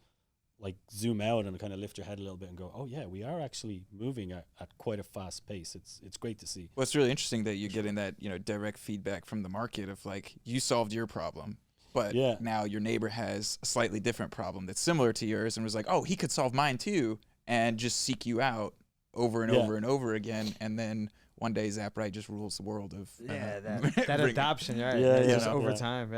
S7: like zoom out and kind of lift your head a little bit and go, oh yeah, we are actually moving at quite a fast pace. It's great to see.
S4: Well, it's really interesting that you're getting that, direct feedback from the market of like, you solved your problem, but now your neighbor has a slightly different problem that's similar to yours and was like, oh, he could solve mine too, and just seek you out over and over and over again. And then one day Zaprite just rules the world of
S6: that adoption, right? Just over time,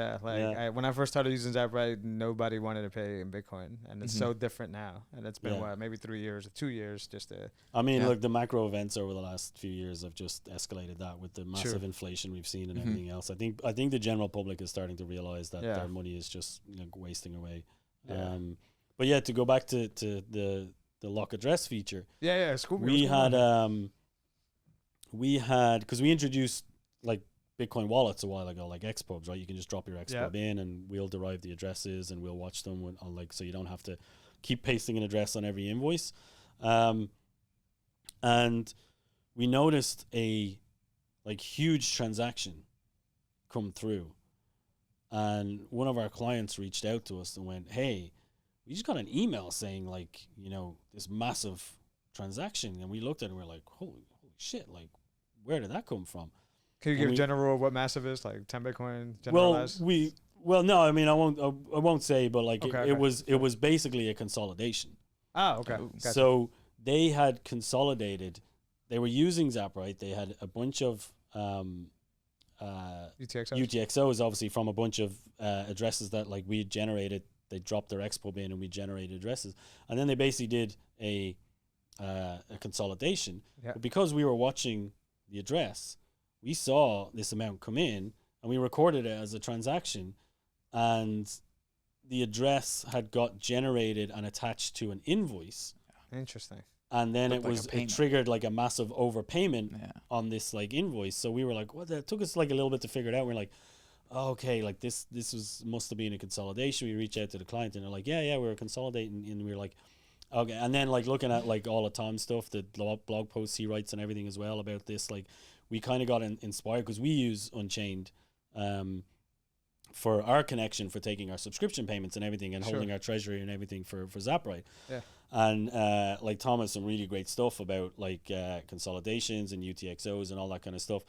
S6: when I first started using Zaprite, nobody wanted to pay in Bitcoin, and it's so different now. And it's been maybe 3 years or 2 years just to.
S7: I mean, look, the macro events over the last few years have just escalated that with the massive inflation we've seen and everything else. I think the general public is starting to realize that their money is just wasting away. But yeah, to go back to the lock address feature.
S6: School.
S7: We had, because we introduced like Bitcoin wallets a while ago, like Xpubs, right? You can just drop your Xpub in and we'll derive the addresses and we'll watch them so you don't have to keep pasting an address on every invoice. And we noticed a like huge transaction come through. And one of our clients reached out to us and went, hey, we just got an email saying like, this massive transaction. And we looked at it and we were like, holy shit, like, where did that come from?
S6: Can you give general what massive is, like 10 Bitcoin generalized?
S7: No, I mean, I won't say, but like it was basically a consolidation.
S6: Oh, okay. Gotcha.
S7: So they had consolidated. They were using Zaprite. They had a bunch of UTXOs, obviously from a bunch of addresses that like we had generated. They dropped their Xpub in and we generated addresses, and then they basically did a consolidation. But because we were watching the address, we saw this amount come in and we recorded it as a transaction, and the address had got generated and attached to an invoice.
S6: Interesting.
S7: And then
S4: Looked like a
S7: it
S4: payment.
S7: triggered like a massive overpayment
S4: Yeah.
S7: on this like invoice. So we were like, what? It took us like a little bit to figure it out. We're like, oh, okay, like this must have been a consolidation. We reach out to the client and they're like, yeah, we were consolidating, and we were like, okay. And then like looking at like all the Tom stuff, the blog posts he writes and everything as well about this, like we kind of got inspired because we use Unchained for our connection for taking our subscription payments and everything, and holding our treasury and everything for Zaprite.
S6: Yeah.
S7: And like Tom has some really great stuff about like consolidations and UTXOs and all that kind of stuff.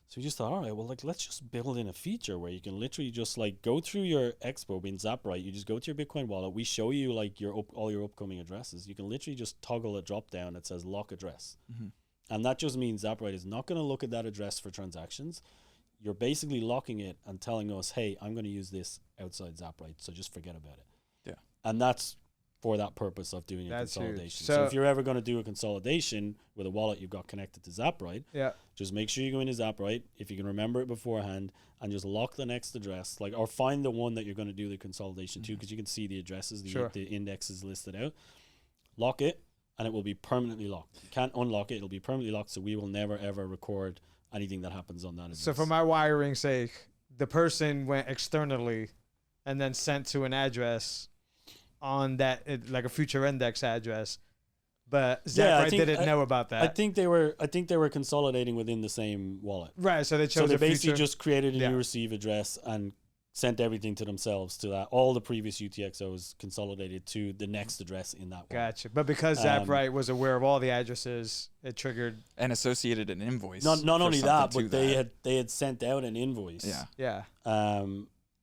S7: So we just thought, all right, well, like let's just build in a feature where you can literally just like go through your Expo in Zaprite. You just go to your Bitcoin wallet. We show you like all your upcoming addresses. You can literally just toggle a drop down that says lock address.
S4: Mm-hmm.
S7: And that just means Zaprite is not going to look at that address for transactions. You're basically locking it and telling us, hey, I'm going to use this outside Zaprite, so just forget about it.
S4: Yeah.
S7: And that's for that purpose of doing a
S6: That's huge.
S7: consolidation.
S6: So
S7: So if you're ever going to do a consolidation with a wallet you've got connected to Zaprite,
S6: Yeah.
S7: just make sure you go into Zaprite, if you can remember it beforehand, and just lock the next address, like, or find the one that you're going to do the consolidation to, because you can see the addresses, the indexes listed out. Lock it, and it will be permanently locked. You can't unlock it; it'll be permanently locked. So we will never ever record anything that happens on that address.
S6: So for my wiring sake, the person went externally and then sent to an address on that, like a future index address. But Zaprite didn't know about that.
S7: I think they were consolidating within the same wallet.
S6: Right, so they chose
S7: So they
S6: a
S7: basically
S6: future.
S7: just created a
S6: Yeah.
S7: new receive address and sent everything to themselves to that. All the previous UTXOs consolidated to the next address in that wallet.
S6: Gotcha. But because Zaprite was aware of all the addresses, it triggered.
S4: And associated an invoice.
S7: Not
S4: for
S7: only that,
S4: something
S7: but
S4: to
S7: they had sent out an invoice.
S4: Yeah.
S6: Yeah.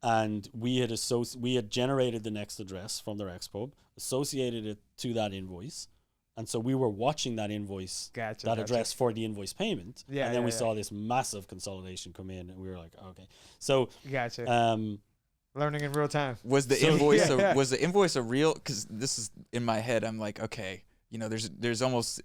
S7: And we had generated the next address from their expo, associated it to that invoice, and so we were watching that invoice,
S6: Gotcha.
S7: address for the invoice payment.
S6: Yeah,
S7: and then
S6: yeah,
S7: we
S6: yeah.
S7: saw this massive consolidation come in, and we were like, okay. So
S6: Gotcha. Learning in real time.
S4: Was the
S7: So-
S4: invoice
S6: Yeah.
S4: was the invoice a real? Because this is in my head. I'm like, okay, there's almost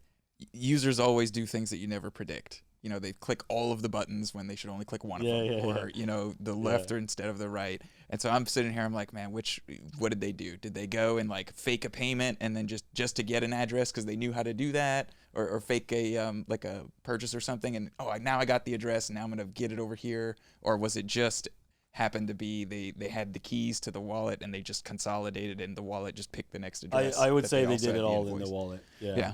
S4: users always do things that you never predict. They click all of the buttons when they should only click one of them, or the left or instead of the right. And so I'm sitting here, I'm like, man, what did they do? Did they go and like fake a payment and then just to get an address because they knew how to do that, or fake a like a purchase or something, and now I got the address and now I'm gonna get it over here, or was it just happened to be they had the keys to the wallet and they just consolidated and the wallet just picked the next address?
S7: I would
S4: that
S7: say they
S4: also
S7: did
S4: had
S7: it
S4: the
S7: all in
S4: invoice?
S7: the wallet.
S4: Yeah,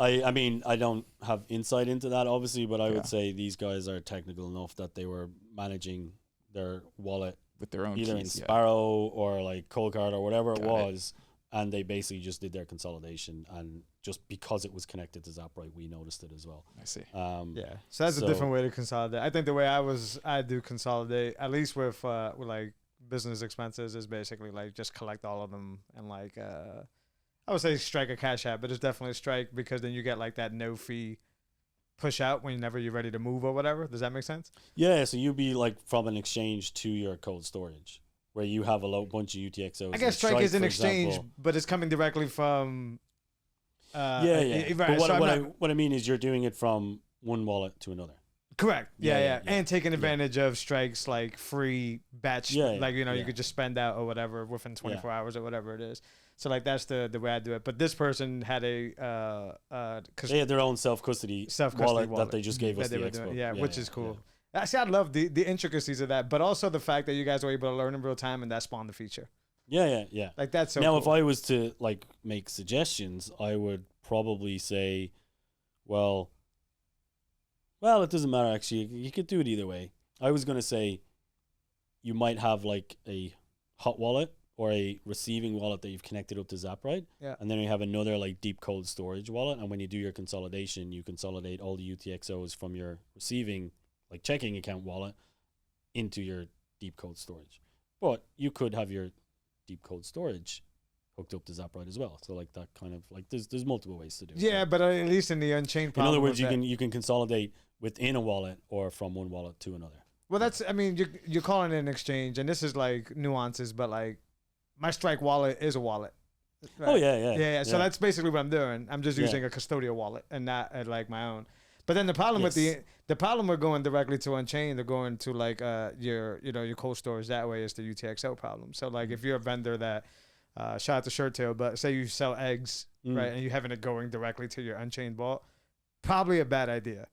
S7: I mean, I don't have insight into that, obviously, but I
S4: Yeah.
S7: would say these guys are technical enough that they were managing their wallet
S4: With their own
S7: either in
S4: keys, yeah.
S7: Sparrow or like Cold Card or whatever it
S4: Got it.
S7: was, and they basically just did their consolidation, and just because it was connected to Zaprite, we noticed it as well.
S4: I see.
S6: Yeah. So that's a
S7: So-
S6: different way to consolidate. I think the way I do consolidate, at least with like business expenses, is basically like just collect all of them and like I would say strike a cash app, but it's definitely strike, because then you get like that no fee push out whenever you're ready to move or whatever. Does that make sense?
S7: Yeah, so you'd be like from an exchange to your cold storage, where you have a bunch of UTXOs.
S6: I guess strike is an
S7: for
S6: exchange,
S7: example.
S6: but it's coming directly from.
S7: Yeah.
S6: Right,
S7: But
S6: so I'm not-
S7: what I mean is you're doing it from one wallet to another.
S6: Correct.
S7: Yeah,
S6: Yeah,
S7: yeah, yeah.
S6: and taking advantage of Strike's like free batch,
S7: Yeah,
S6: like you
S7: yeah.
S6: could just spend out or whatever within 24 hours or whatever it is. So like that's the way I do it. But this person had a
S7: They had their own self-custody wallet that they just gave us
S6: that
S7: the
S6: they were
S7: expo.
S6: doing. Yeah, which is cool. See, I love the intricacies of that, but also the fact that you guys were able to learn in real time and that spawned the feature.
S7: Yeah.
S6: Like that's so
S7: Now,
S6: cool.
S7: if I was to like make suggestions, I would probably say, well, it doesn't matter actually. You could do it either way. I was gonna say, you might have like a hot wallet or a receiving wallet that you've connected up to Zaprite,
S6: Yeah.
S7: and then you have another like deep cold storage wallet. And when you do your consolidation, you consolidate all the UTXOs from your receiving like checking account wallet into your deep cold storage. But you could have your deep cold storage hooked up to Zaprite as well. So like that kind of like there's multiple ways to do it.
S6: yeah, but at least in the Unchained
S7: In
S6: problem
S7: other words,
S6: was that-
S7: you can consolidate within a wallet or from one wallet to another.
S6: Well, that's, I mean, you're calling it an exchange, and this is like nuances, but like my Strike wallet is a wallet.
S7: Oh yeah.
S6: Yeah. So that's basically what I'm doing. I'm just
S7: Yeah.
S6: using a custodial wallet and not like my own. But then the problem with
S7: Yes.
S6: the problem with going directly to Unchained or going to like your your cold stores that way is the UTXO problem. So like if you're a vendor that shout out to Shirt Tail, but say you sell eggs, right, and you having it going directly to your Unchained vault, probably a bad idea.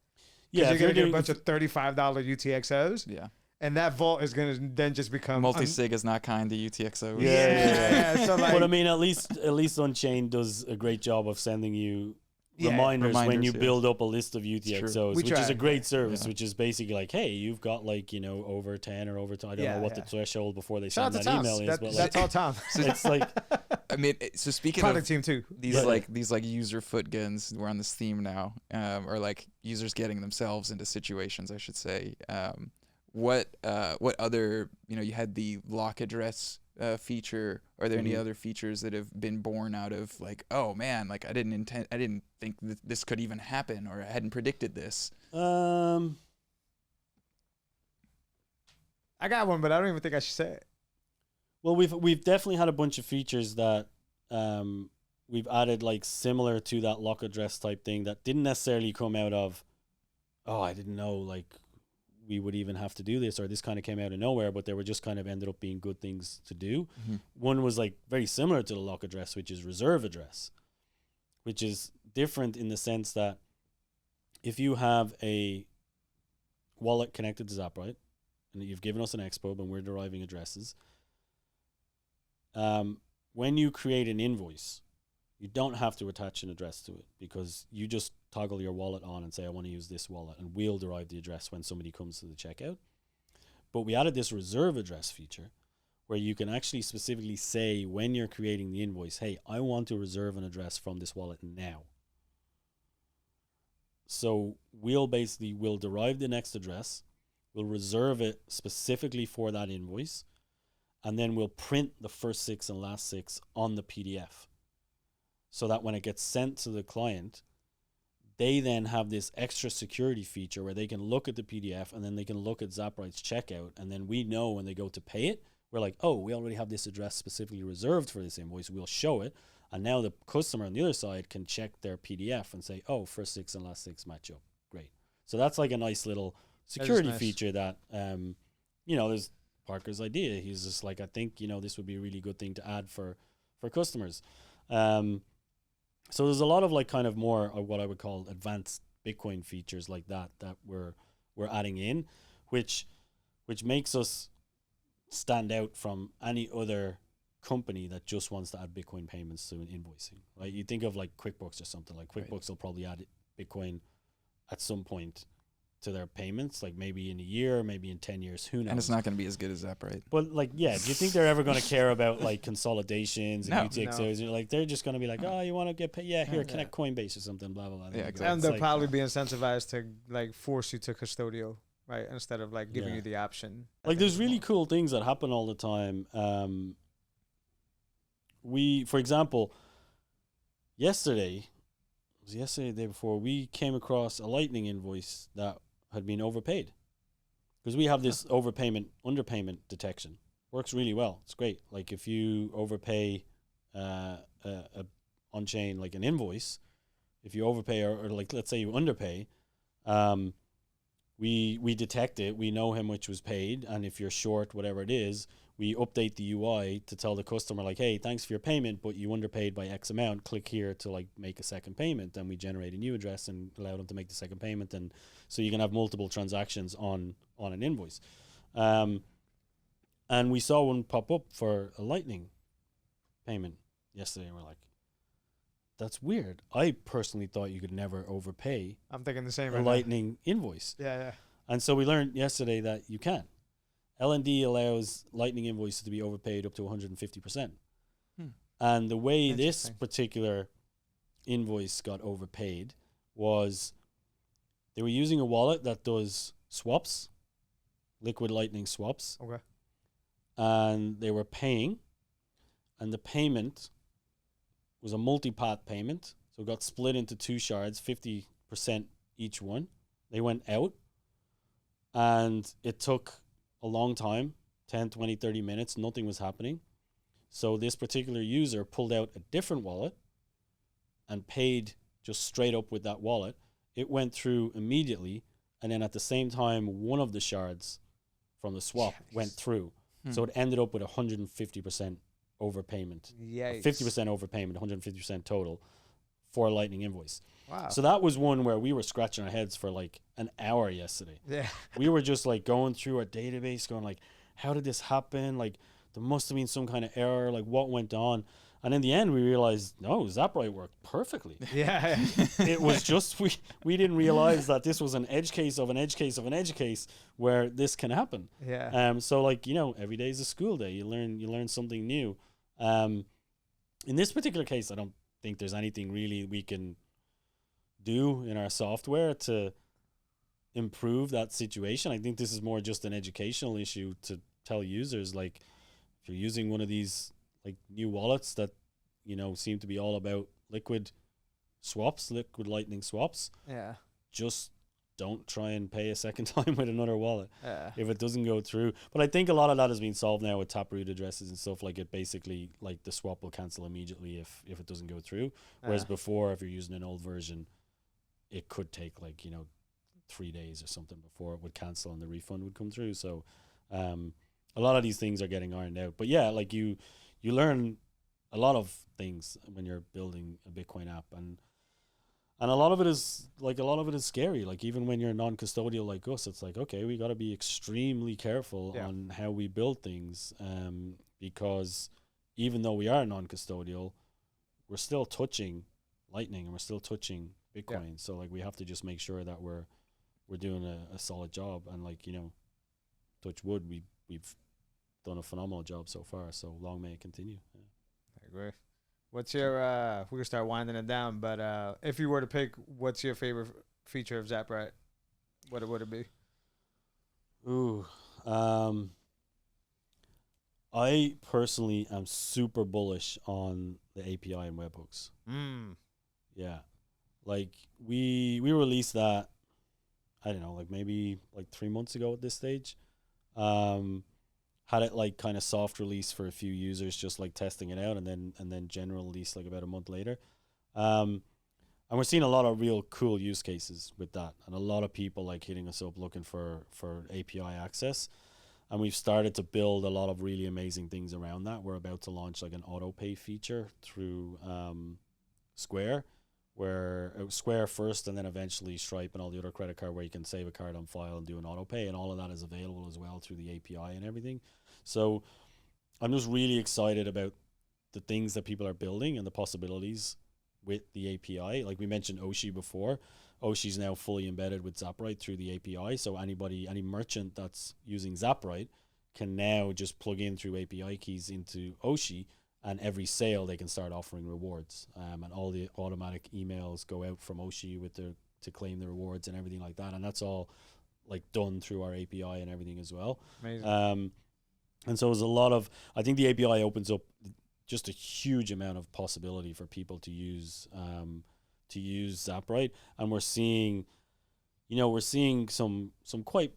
S7: Yeah,
S6: You're
S7: if
S6: gonna get a
S7: doing-
S6: bunch of $35 UTXOs,
S4: Yeah.
S6: and that vault is gonna then just become
S4: Multi-sig is not kind to UTXO.
S6: Yeah. So like,
S7: but I mean, at least Unchained does a great job of sending you
S6: Yeah,
S7: reminders when
S4: reminders,
S7: you
S4: yeah.
S7: build up a list of
S6: We
S7: UTXOs, which is
S6: try.
S7: a great service,
S4: Yeah.
S7: which is basically like, hey, you've got like over 10 or over 10. I don't
S6: Yeah,
S7: know what
S6: yeah.
S7: the threshold before they
S6: shout
S7: send
S6: out to
S7: that
S6: Tom.
S7: email is, but
S6: That's all Tom.
S7: it's like
S4: I mean, so speaking
S6: Product
S4: of
S6: team too.
S4: these
S7: Yeah.
S4: these user foot guns, we're on this theme now, or like users getting themselves into situations, I should say. What other, you had the lock address feature. Are there any other features that have been born out of like, oh man, like I didn't think that this could even happen, or I hadn't predicted this?
S6: I got one, but I don't even think I should say it.
S7: Well, we've definitely had a bunch of features that we've added like similar to that lock address type thing that didn't necessarily come out of, oh, I didn't know like we would even have to do this, or this kind of came out of nowhere, but they were just kind of ended up being good things to do.
S4: Mm-hmm.
S7: One was like very similar to the lock address, which is reserve address, which is different in the sense that if you have a wallet connected to Zaprite and you've given us an expo and we're deriving addresses, when you create an invoice, you don't have to attach an address to it because you just toggle your wallet on and say, I want to use this wallet, and we'll derive the address when somebody comes to the checkout. But we added this reserve address feature where you can actually specifically say when you're creating the invoice, hey, I want to reserve an address from this wallet now. So we'll derive the next address, we'll reserve it specifically for that invoice, and then we'll print the first 6 and last 6 on the PDF. So that when it gets sent to the client, they then have this extra security feature where they can look at the PDF and then they can look at Zaprite's checkout, and then we know when they go to pay it, we're like, oh, we already have this address specifically reserved for this invoice. We'll show it, and now the customer on the other side can check their PDF and say, oh, first 6 and last 6 match up. Great. So that's like a nice little security
S6: nice.
S7: feature that, there's Parker's idea. He's just like, I think, this would be a really good thing to add for customers. So there's a lot of like kind of more of what I would call advanced Bitcoin features like that we're adding in, which makes us stand out from any other company that just wants to add Bitcoin payments to an invoicing. Right? You think of like QuickBooks or something. Like QuickBooks will probably add Bitcoin at some point to their payments, like maybe in a year, maybe in 10 years, who knows?
S4: And it's not going to be as good as Zaprite.
S7: But like, yeah, do you think they're ever going to care about like consolidations and
S4: No.
S7: UTXOs? Like, they're just going to be like, oh, you want to get paid? Yeah, here, connect Coinbase or something, blah, blah, blah.
S4: Yeah,
S7: Like,
S4: exactly.
S6: And
S7: it's
S6: they'll
S7: like-
S6: probably be incentivized to like force you to custodial, right? Instead of like giving
S7: Yeah.
S6: you the option.
S7: Like, there's really cool things that happen all the time. For example, the day before, we came across a Lightning invoice that had been overpaid. Because we have this underpayment detection. Works really well. It's great. Like, if you overpay on-chain, like an invoice, if you overpay or like, let's say you underpay, we detect it. We know how much was paid. And if you're short, whatever it is, we update the UI to tell the customer like, hey, thanks for your payment, but you underpaid by X amount. Click here to like make a second payment. Then we generate a new address and allow them to make the second payment. And so you can have multiple transactions on an invoice. And we saw one pop up for a Lightning payment yesterday. And we're like, that's weird. I personally thought you could never overpay
S6: I'm thinking the same
S7: a
S6: right now.
S7: Lightning invoice.
S6: Yeah.
S7: And so we learned yesterday that you can. LND allows Lightning invoices to be overpaid up to 150%. And the way this
S6: Interesting.
S7: particular invoice got overpaid was they were using a wallet that does swaps, liquid Lightning swaps,
S6: Okay.
S7: and they were paying, and the payment was a multi-path payment. So it got split into 2 shards, 50% each one. They went out, and it took a long time, 10, 20, 30 minutes. Nothing was happening. So this particular user pulled out a different wallet and paid just straight up with that wallet. it went through immediately, and then at the same time, one of the shards from the swap went through. So it ended up with 150% overpayment.
S6: Yikes.
S7: 50% overpayment, 150% total for a Lightning invoice.
S6: Wow.
S7: So that was one where we were scratching our heads for like an hour yesterday.
S6: Yeah.
S7: We were just like going through our database, going like, how did this happen? Like, there must have been some kind of error. Like, what went on? And in the end, we realized, no, Zaprite worked perfectly.
S6: Yeah.
S7: It was just we didn't realize that this was an edge case of an edge case of an edge case where this can happen.
S6: Yeah.
S7: So like, you know, every day is a school day. You learn something new. In this particular case, I don't think there's anything really we can do in our software to improve that situation. I think this is more just an educational issue to tell users, like, if you're using one of these like new wallets that, you know, seem to be all about liquid Lightning swaps,
S6: Yeah.
S7: just don't try and pay a second time with another wallet
S6: Yeah.
S7: if it doesn't go through. But I think a lot of that has been solved now with Taproot addresses and stuff. Like, it basically, like, the swap will cancel immediately if it doesn't go through. Whereas before, if you're using an old version, it could take, like, you know, 3 days or something before it would cancel and the refund would come through. So a lot of these things are getting ironed out. But yeah, like, you learn a lot of things when you're building a Bitcoin app, and a lot of it is scary. Like, even when you're non-custodial like us, it's like, okay, we got to be extremely careful on how we build things, because even though we are non-custodial, we're still touching Lightning and we're still touching Bitcoin. So like, we have to just make sure that we're doing a solid job, and, like, you know, touch wood, we've done a phenomenal job so far, so long may it continue.
S6: I agree. What's your we can start winding it down, but if you were to pick, what's your favorite feature of Zaprite? What would it be?
S7: Ooh, I personally am super bullish on the API and webhooks. Yeah, like we released that, I don't know, like maybe like 3 months ago at this stage. Had it like kind of soft release for a few users, just like testing it out, and then general release like about a month later. And we're seeing a lot of real cool use cases with that, and a lot of people like hitting us up looking for API access. And we've started to build a lot of really amazing things around that. We're about to launch like an auto pay feature through Square, where it was Square first and then eventually Stripe and all the other credit card, where you can save a card on file and do an auto pay, and all of that is available as well through the API and everything. So I'm just really excited about the things that people are building and the possibilities with the API. Like we mentioned Oshi before. Oshi's now fully embedded with Zaprite through the API. So any merchant that's using Zaprite can now just plug in through API keys into Oshi, and every sale they can start offering rewards. And all the automatic emails go out from Oshi to claim the rewards and everything like that. And that's all like done through our API and everything as well.
S6: Amazing.
S7: And so there's a lot of, I think the API opens up just a huge amount of possibility for people to use Zaprite. And we're seeing some quite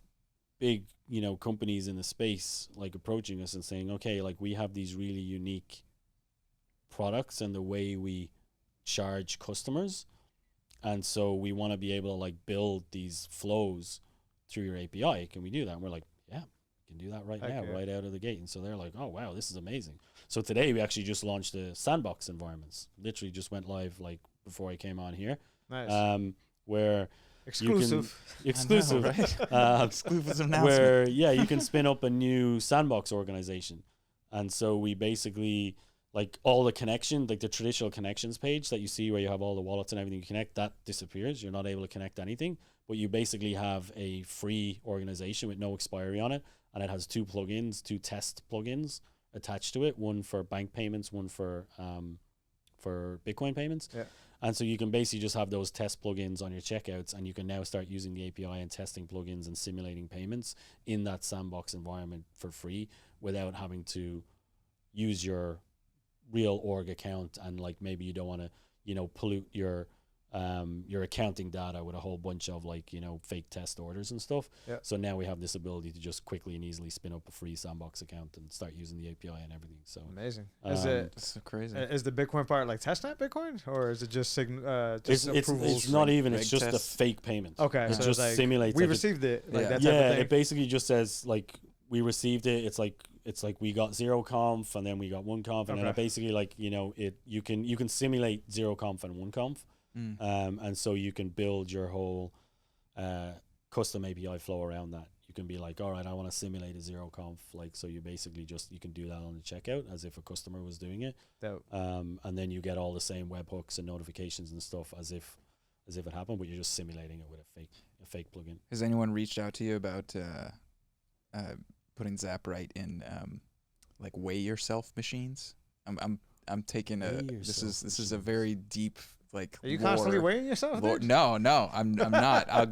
S7: big, you know, companies in the space like approaching us and saying, okay, like we have these really unique products and the way we charge customers, and so we want to be able to like build these flows through your API. Can we do that? And we're like, yeah, we can do that right now, right out of the gate. And so they're like, oh wow, this is amazing. So today we actually just launched the sandbox environments. Literally just went live like before I came on here.
S6: Nice.
S7: Where
S6: exclusive
S7: exclusive
S4: know, right? Exclusive announcement.
S7: where you can spin up a new sandbox organization. And so we basically, like, all the connection, like the traditional connections page that you see where you have all the wallets and everything you connect, that disappears. You're not able to connect anything, but you basically have a free organization with no expiry on it, and it has two test plugins attached to it, one for bank payments, one for Bitcoin payments.
S6: Yeah.
S7: And so you can basically just have those test plugins on your checkouts, and you can now start using the API and testing plugins and simulating payments in that sandbox environment for free without having to use your real org account. And like, maybe you don't want to, you know, pollute your your accounting data with a whole bunch of like, you know, fake test orders and stuff.
S6: Yeah.
S7: So now we have this ability to just quickly and easily spin up a free sandbox account and start using the API and everything. So
S6: Amazing.
S4: That's so crazy.
S6: Is the Bitcoin part like testnet Bitcoin, or is it just
S7: it's
S6: approvals?
S7: not even. It's
S4: reg
S7: just
S4: tests?
S7: a fake payment.
S6: Okay,
S7: It
S6: so
S7: just
S6: it's like,
S7: simulates.
S6: we
S7: like
S6: received it. Like
S4: Yeah.
S6: that type
S7: yeah,
S6: of thing.
S7: it basically just says like we received it. It's like we got 0 conf and then we got 1 conf, and then it
S6: Okay.
S7: basically like, you know, you can simulate 0 conf and 1 conf. And so you can build your whole custom API flow around that. You can be like, all right, I want to simulate a 0 conf, like, so you basically just, you can do that on the checkout as if a customer was doing it.
S6: Dope.
S7: And then you get all the same webhooks and notifications and stuff as if it happened, but you're just simulating it with a fake plugin.
S4: Has anyone reached out to you about putting Zaprite in like weigh yourself machines? I'm taking
S7: Weigh
S4: this
S7: yourself
S4: is a very deep like.
S6: Are you constantly
S4: lore-
S6: weighing yourself?
S4: lore-
S6: Dude?
S4: No, I'm not.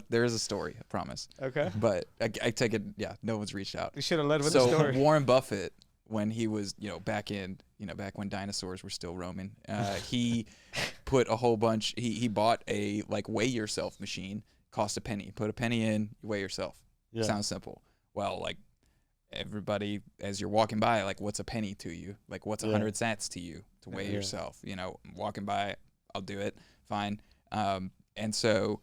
S4: There is a story, I promise.
S6: Okay.
S4: But I take it. Yeah, no one's reached out.
S6: You should have led with
S4: So
S6: the story.
S4: Warren Buffett, when he was, back when dinosaurs were still roaming, he put a whole bunch. He bought a like weigh yourself machine, cost a penny. Put a penny in, you weigh yourself.
S7: Yeah.
S4: Sounds simple. Well, like everybody, as you're walking by, like what's a penny to you? Like what's 100 sats to you to weigh
S7: Yeah.
S4: yourself? Walking by, I'll do it. Fine. And so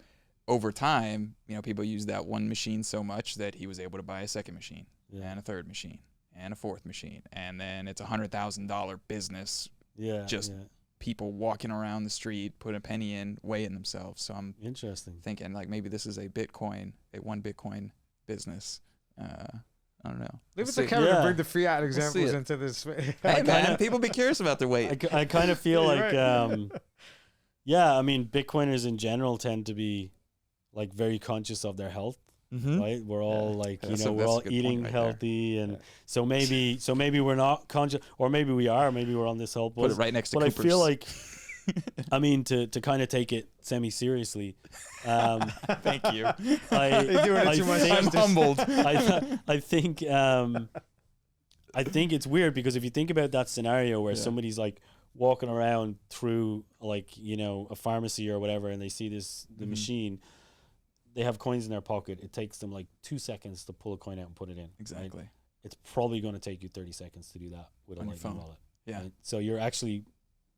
S4: over time, people use that one machine so much that he was able to buy a second machine and a third machine and a fourth machine. And then it's $100,000 business.
S7: Yeah.
S4: Just people walking around the street, put a penny in, weighing themselves. So I'm
S7: Interesting.
S4: thinking like maybe this is a one Bitcoin business. I don't know.
S6: Leave
S4: We'll
S6: it to
S4: see.
S6: Kevin to
S7: Yeah.
S6: bring the fiat examples
S4: it.
S6: into this.
S4: Hey man, people be curious about their weight.
S7: I kind of feel
S6: You're
S7: like,
S6: right.
S7: yeah, I mean, Bitcoiners in general tend to be like very conscious of their health, right? We're all like,
S4: Yeah, that's a-
S7: we're
S4: that's a
S7: all
S4: good point
S7: eating
S4: right there.
S7: healthy, and so maybe we're not conscious, or maybe we are, maybe we're on this health
S4: Put it
S7: buzz.
S4: right next to
S7: But I
S4: Cooper's.
S7: feel like, I mean, to kind of take it semi-seriously,
S4: Thank you.
S6: You're doing it too much.
S4: I'm humbled.
S7: I think it's weird because if you think about that scenario where somebody's like walking around through like a pharmacy or whatever, and they see the machine, they have coins in their pocket. It takes them like 2 seconds to pull a coin out and put it in. right?
S4: Exactly.
S7: It's probably going to take you 30 seconds to do that with a
S4: On your
S7: Lightning
S4: phone.
S7: wallet.
S4: Yeah.
S7: right? So you're actually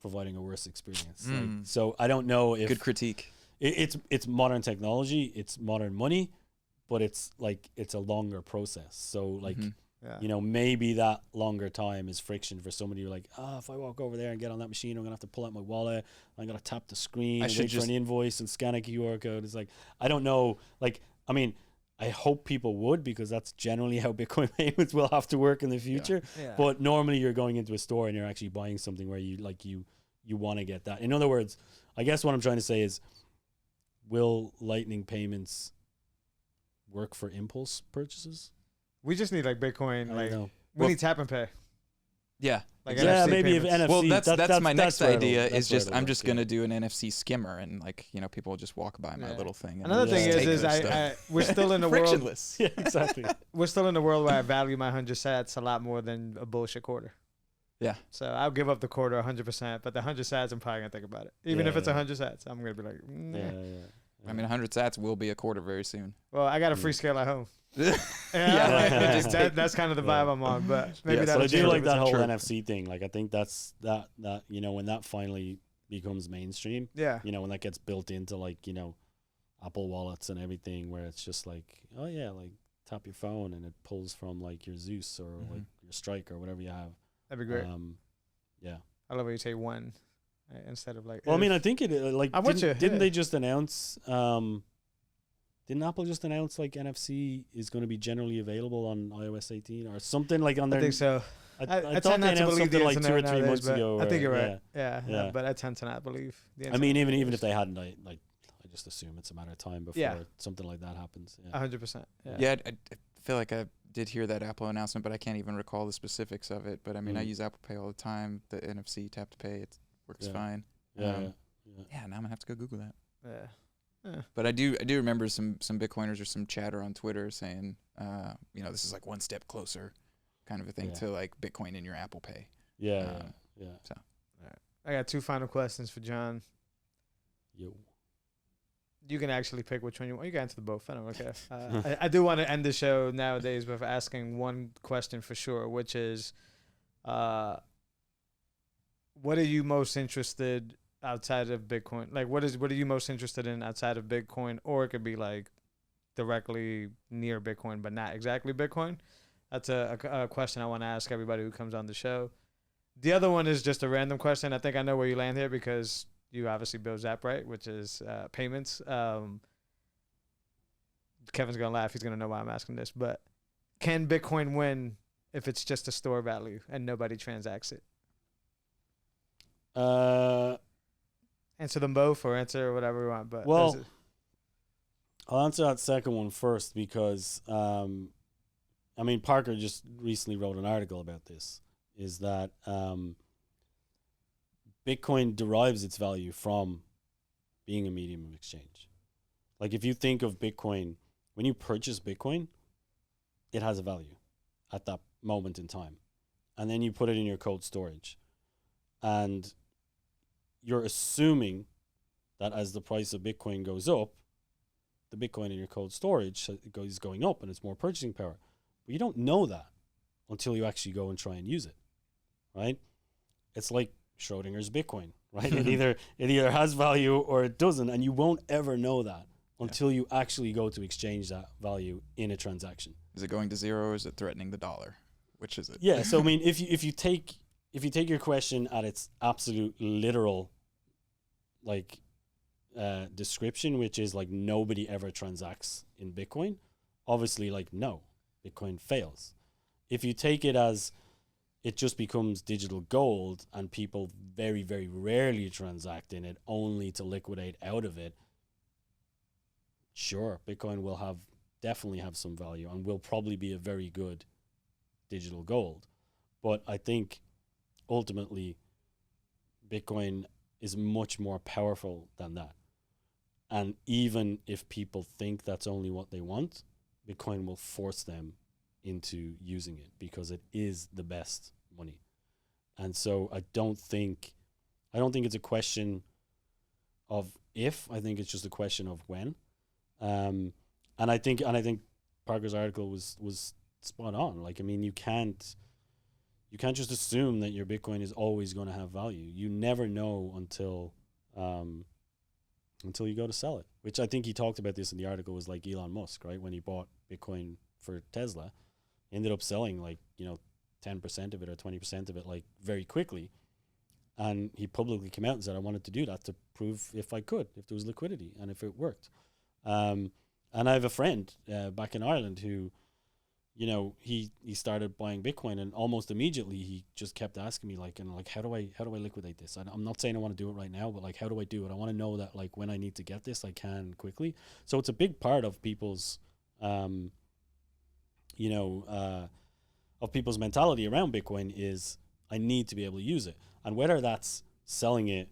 S7: providing a worse experience. Like,
S4: Mm.
S7: so I don't know if
S4: Good critique.
S7: it's modern technology, it's modern money, but it's a longer process. So like
S6: Yeah.
S7: maybe that longer time is friction for somebody who like, if I walk over there and get on that machine, I'm gonna have to pull out my wallet, I'm gonna tap the screen,
S4: I
S7: and
S4: should
S7: wait for
S4: just-
S7: an invoice and scan a QR code. It's like, I don't know. Like, I mean, I hope people would, because that's generally how Bitcoin payments will have to work in the future.
S6: Yeah.
S7: But normally you're going into a store and you're actually buying something where you want to get that. In other words, I guess what I'm trying to say is, will Lightning payments work for impulse purchases?
S6: We just need like Bitcoin.
S7: I don't
S6: Like
S7: know.
S6: we
S4: Well,
S6: need tap and pay.
S4: Yeah.
S6: Like
S7: Yeah,
S6: NFC
S7: maybe if
S6: payments.
S7: NFC.
S4: Well, that's my next
S7: where it'll-
S4: idea.
S7: that's
S4: Is
S7: where
S4: just
S7: it'll
S4: I'm
S7: work,
S4: just
S7: yeah.
S4: gonna do an NFC skimmer, and like people just walk by my
S6: Yeah.
S4: little thing. And
S6: Another thing
S7: Yeah.
S6: is
S4: take their
S6: I
S4: stuff.
S6: we're still in the world.
S4: frictionless.
S7: Yeah, exactly.
S6: We're still in the world where I value my 100 sats a lot more than a bullshit quarter.
S4: Yeah.
S6: So I'll give up the quarter 100%, but the 100 sats, I'm probably gonna think about it. Even
S7: Yeah,
S6: if it's
S7: yeah.
S6: 100 sats, I'm gonna be like, nah.
S7: Yeah.
S4: I mean, 100 sats will be a quarter very soon.
S6: Well, I got a free scale at home.
S4: Yeah,
S7: Yeah.
S4: just take-
S6: that's kind of the vibe I'm on. But maybe
S4: Yeah,
S6: that'll
S7: But I
S6: change
S7: do
S6: if
S7: like
S6: it's
S7: that
S6: a
S7: whole
S6: true.
S7: NFC thing. Like, I think that's that when that finally becomes mainstream,
S6: Yeah.
S7: when that gets built into like Apple wallets and everything, where it's just like, oh yeah, like tap your phone and it pulls from like your Zeus or like your Strike or whatever you have.
S6: That'd be great.
S7: Yeah.
S6: I love how you say one instead of like.
S7: Well, I mean,
S6: if.
S7: I think it like
S6: I'm with
S7: didn't,
S6: you,
S7: didn't
S6: yeah.
S7: they just announce? Didn't Apple just announce like NFC is going to be generally available on iOS 18 or something like on
S6: I
S7: their?
S6: think so.
S7: I
S6: I
S7: thought
S6: tend
S7: they
S6: not to
S7: announced
S6: believe the
S7: something like 2 or
S6: internet
S7: 3
S6: nowadays,
S7: months
S6: but
S7: ago.
S6: I think
S7: where-
S6: you're right. Yeah. But I tend to not believe the
S7: I mean,
S6: internet
S7: even
S6: nowadays.
S7: if they hadn't, I just assume it's a matter of time before
S6: Yeah.
S7: something like that happens. Yeah.
S6: 100%. Yeah.
S4: Yeah, I feel like I did hear that Apple announcement, but I can't even recall the specifics of it. But I mean, I
S7: Mm.
S4: use Apple Pay all the time. The NFC tap to pay, it works
S7: Yeah.
S4: fine.
S7: Yeah,
S4: Um,
S7: yeah.
S4: Yeah, now I'm gonna have to go Google that.
S6: Yeah.
S4: But I do remember some Bitcoiners or some chatter on Twitter saying, this is like one step closer, kind of a thing
S7: Yeah.
S4: to like Bitcoin in your Apple Pay.
S7: Yeah,
S4: Um,
S7: yeah.
S6: I got 2 final questions for John.
S7: Yo.
S6: You can actually pick which one you want. You can answer the both. I don't care. I do want to end the show nowadays with asking one question for sure, which is, what are you most interested outside of Bitcoin? Like, what are you most interested in outside of Bitcoin? Or it could be like directly near Bitcoin, but not exactly Bitcoin. That's a question I want to ask everybody who comes on the show. The other one is just a random question. I think I know where you land here because you obviously build Zaprite, which is payments. Kevin's going to laugh. He's going to know why I'm asking this. But can Bitcoin win if it's just a store value and nobody transacts it? Answer them both or answer whatever you want. But
S7: well, I'll answer that second one first because, Parker just recently wrote an article about this, is that Bitcoin derives its value from being a medium of exchange. Like if you think of Bitcoin, when you purchase Bitcoin, it has a value at that moment in time. And then you put it in your cold storage. And you're assuming that as the price of Bitcoin goes up, the Bitcoin in your cold storage is going up and it's more purchasing power. But you don't know that until you actually go and try and use it, right? It's like Schrodinger's Bitcoin, right? It either has value or it doesn't, and you won't ever know that until you actually go to exchange that value in a transaction.
S4: Is it going to zero or is it threatening the dollar? Which is it?
S7: Yeah. So if you take your question at its absolute literal, description, which is like nobody ever transacts in Bitcoin, obviously no, Bitcoin fails. If you take it as it just becomes digital gold and people very, very rarely transact in it only to liquidate out of it, sure, Bitcoin will definitely have some value and will probably be a very good digital gold. But I think ultimately Bitcoin is much more powerful than that. And even if people think that's only what they want, Bitcoin will force them into using it because it is the best money. And so I don't think it's a question of if, I think it's just a question of when. And I think Parker's article was spot on. You can't just assume that your Bitcoin is always going to have value. You never know until you go to sell it, which I think he talked about this in the article, was like Elon Musk, right? When he bought Bitcoin for Tesla, he ended up selling 10% of it or 20% of it very quickly. And he publicly came out and said, I wanted to do that to prove if there was liquidity and if it worked. And I have a friend back in Ireland who, he started buying Bitcoin, and almost immediately he just kept asking me how do I liquidate this? I'm not saying I want to do it right now, but how do I do it? I want to know that when I need to get this, I can quickly. So it's a big part of people's, of people's mentality around Bitcoin is I need to be able to use it. And whether that's selling it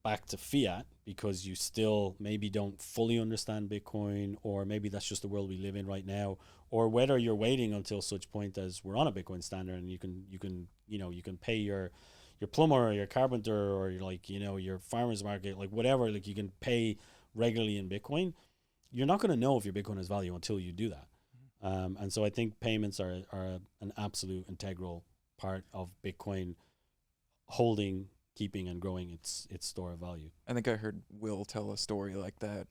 S7: back to fiat because you still maybe don't fully understand Bitcoin, or maybe that's just the world we live in right now, or whether you're waiting until such point as we're on a Bitcoin standard and you can pay your plumber or your carpenter or your farmer's market, whatever, you can pay regularly in Bitcoin. You're not going to know if your Bitcoin has value until you do that. And so I think payments are an absolute integral part of Bitcoin holding, keeping, and growing its store of value.
S4: I think I heard Will tell a story like that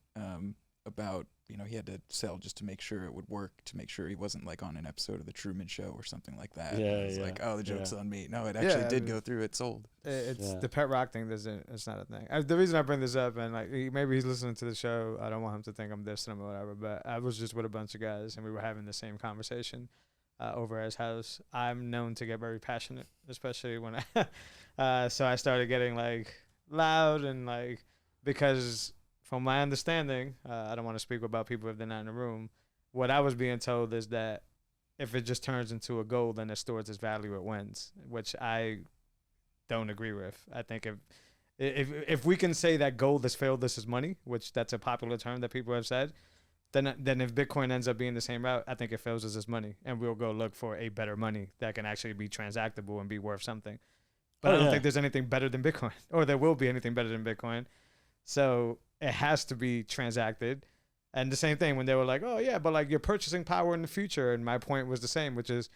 S4: about, he had to sell just to make sure it would work, to make sure he wasn't on an episode of The Truman Show or something like that.
S7: Yeah,
S4: it's the joke's on me. No, it actually did go through. It sold.
S6: It's the pet rock thing. It's not a thing. The reason I bring this up, and maybe he's listening to the show, I don't want him to think I'm dissing him or whatever, but I was just with a bunch of guys and we were having the same conversation over at his house. I'm known to get very passionate, especially when so I started getting loud and because from my understanding, I don't want to speak about people if they're not in the room. What I was being told is that if it just turns into a gold and it stores its value, it wins, which I don't agree with. I think if we can say that gold has failed us as money, which that's a popular term that people have said, then if Bitcoin ends up being the same route, I think it fails us as money, and we'll go look for a better money that can actually be transactable and be worth something. But I don't think there's anything better than Bitcoin, or there will be anything better than Bitcoin. So it has to be transacted. And the same thing when they were like, oh, yeah, but like your purchasing power in the future. And my point was the same, which is,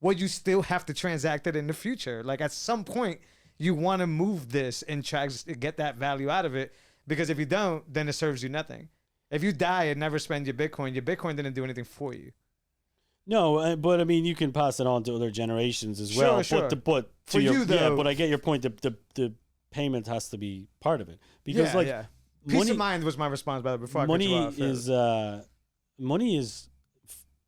S6: well, you still have to transact it in the future. Like at some point, you want to move this and try to get that value out of it. Because if you don't, then it serves you nothing. If you die and never spend your Bitcoin didn't do anything for you.
S7: No, but I mean, you can pass it on to other generations as well.
S6: Sure.
S7: But
S6: For you, though,
S7: yeah, but I get your point. The payment has to be part of it because
S6: Peace
S7: money,
S6: of mind was my response, by the way, before
S7: money
S6: I cut you off.
S7: money is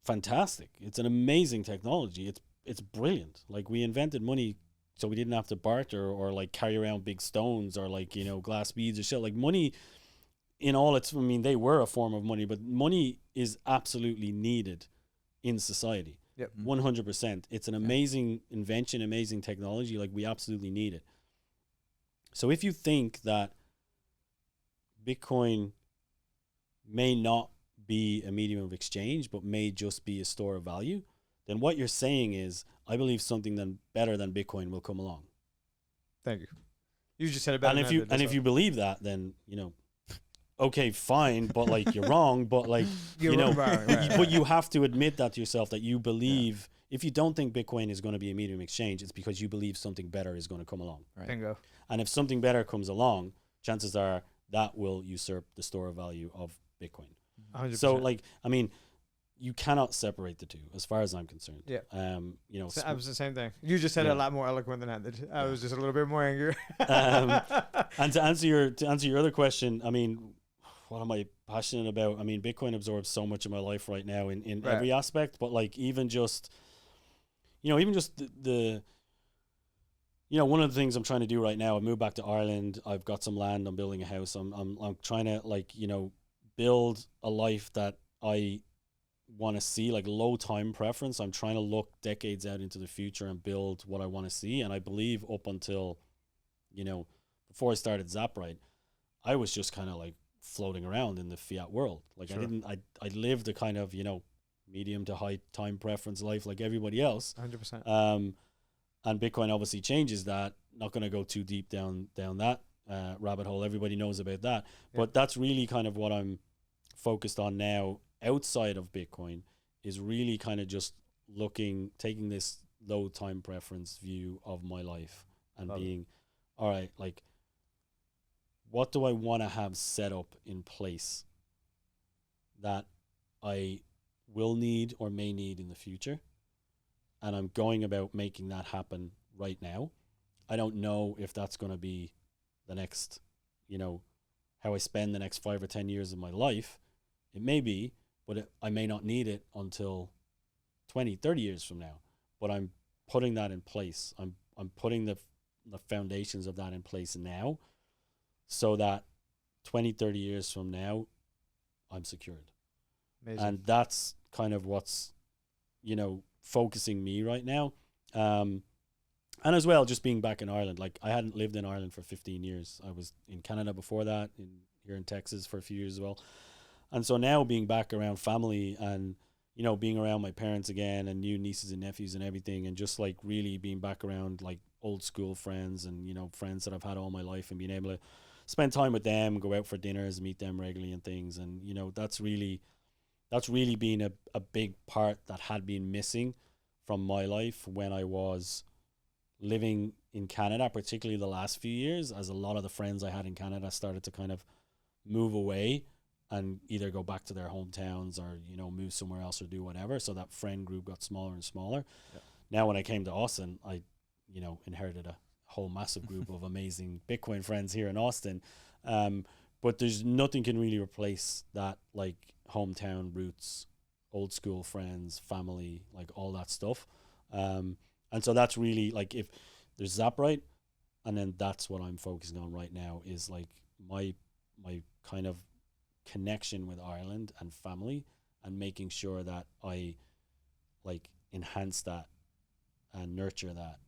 S7: fantastic. It's an amazing technology. It's brilliant. Like we invented money so we didn't have to barter or like carry around big stones or like, you know, glass beads or shit. Like money in all its, I mean, they were a form of money, but money is absolutely needed in society.
S6: Yep.
S7: 100%. It's an amazing invention, amazing technology. Like we absolutely need it. So if you think that Bitcoin may not be a medium of exchange, but may just be a store of value, then what you're saying is, I believe something then better than Bitcoin will come along.
S6: Thank you. You just said it better.
S7: And if you believe that, then, you know, okay, fine, but like you're wrong, but like, you know, but you have to admit that to yourself that you believe, if you don't think Bitcoin is going to be a medium of exchange, it's because you believe something better is going to come along.
S4: Right.
S6: Bingo.
S7: And if something better comes along, chances are that will usurp the store of value of Bitcoin.
S6: 100%.
S7: So like, I mean, you cannot separate the two as far as I'm concerned.
S6: Yeah.
S7: You know,
S6: I was the same thing. You just said it a lot more eloquent than I did. I was just a little bit more angry.
S7: and to answer your other question, I mean, what am I passionate about? I mean, Bitcoin absorbs so much of my life right now in every aspect, but like even just the you know, one of the things I'm trying to do right now, I moved back to Ireland. I've got some land. I'm building a house. I'm trying to, like, you know, build a life that I want to see, like low time preference. I'm trying to look decades out into the future and build what I want to see. And I believe up until, you know, before I started Zaprite, I was just kind of like floating around in the fiat world. Like
S6: Sure.
S7: I lived a kind of, you know, medium to high time preference life like everybody else.
S6: 100%.
S7: And Bitcoin obviously changes that. Not going to go too deep down that rabbit hole. Everybody knows about that.
S6: Yeah.
S7: But that's really kind of what I'm focused on now outside of Bitcoin, is really kind of just taking this low time preference view of my life and being, all right, like, what do I want to have set up in place that I will need or may need in the future? And I'm going about making that happen right now. I don't know if that's going to be the next, you know, how I spend the next 5 or 10 years of my life. It may be, but I may not need it until 20, 30 years from now. But I'm putting that in place. I'm putting the foundations of that in place now, so that 20, 30 years from now, I'm secured.
S6: Amazing.
S7: And that's kind of what's, you know, focusing me right now. And as well, just being back in Ireland. Like, I hadn't lived in Ireland for 15 years. I was in Canada before that, here in Texas for a few years as well. And so now being back around family and, you know, being around my parents again and new nieces and nephews and everything, and just like really being back around like old school friends and, you know, friends that I've had all my life, and being able to spend time with them, go out for dinners, meet them regularly and things. And, you know, that's really been a big part that had been missing from my life when I was living in Canada, particularly the last few years, as a lot of the friends I had in Canada started to kind of move away and either go back to their hometowns or, you know, move somewhere else or do whatever. So that friend group got smaller and smaller. Yeah. Now, when I came to Austin, I, you know, inherited a whole massive group of amazing Bitcoin friends here in Austin. But there's nothing can really replace that, like, hometown roots, old school friends, family, like all that stuff. And so that's really, like, if there's Zaprite, and then that's what I'm focusing on right now, is like my kind of connection with Ireland and family, and making sure that I like enhance that and nurture that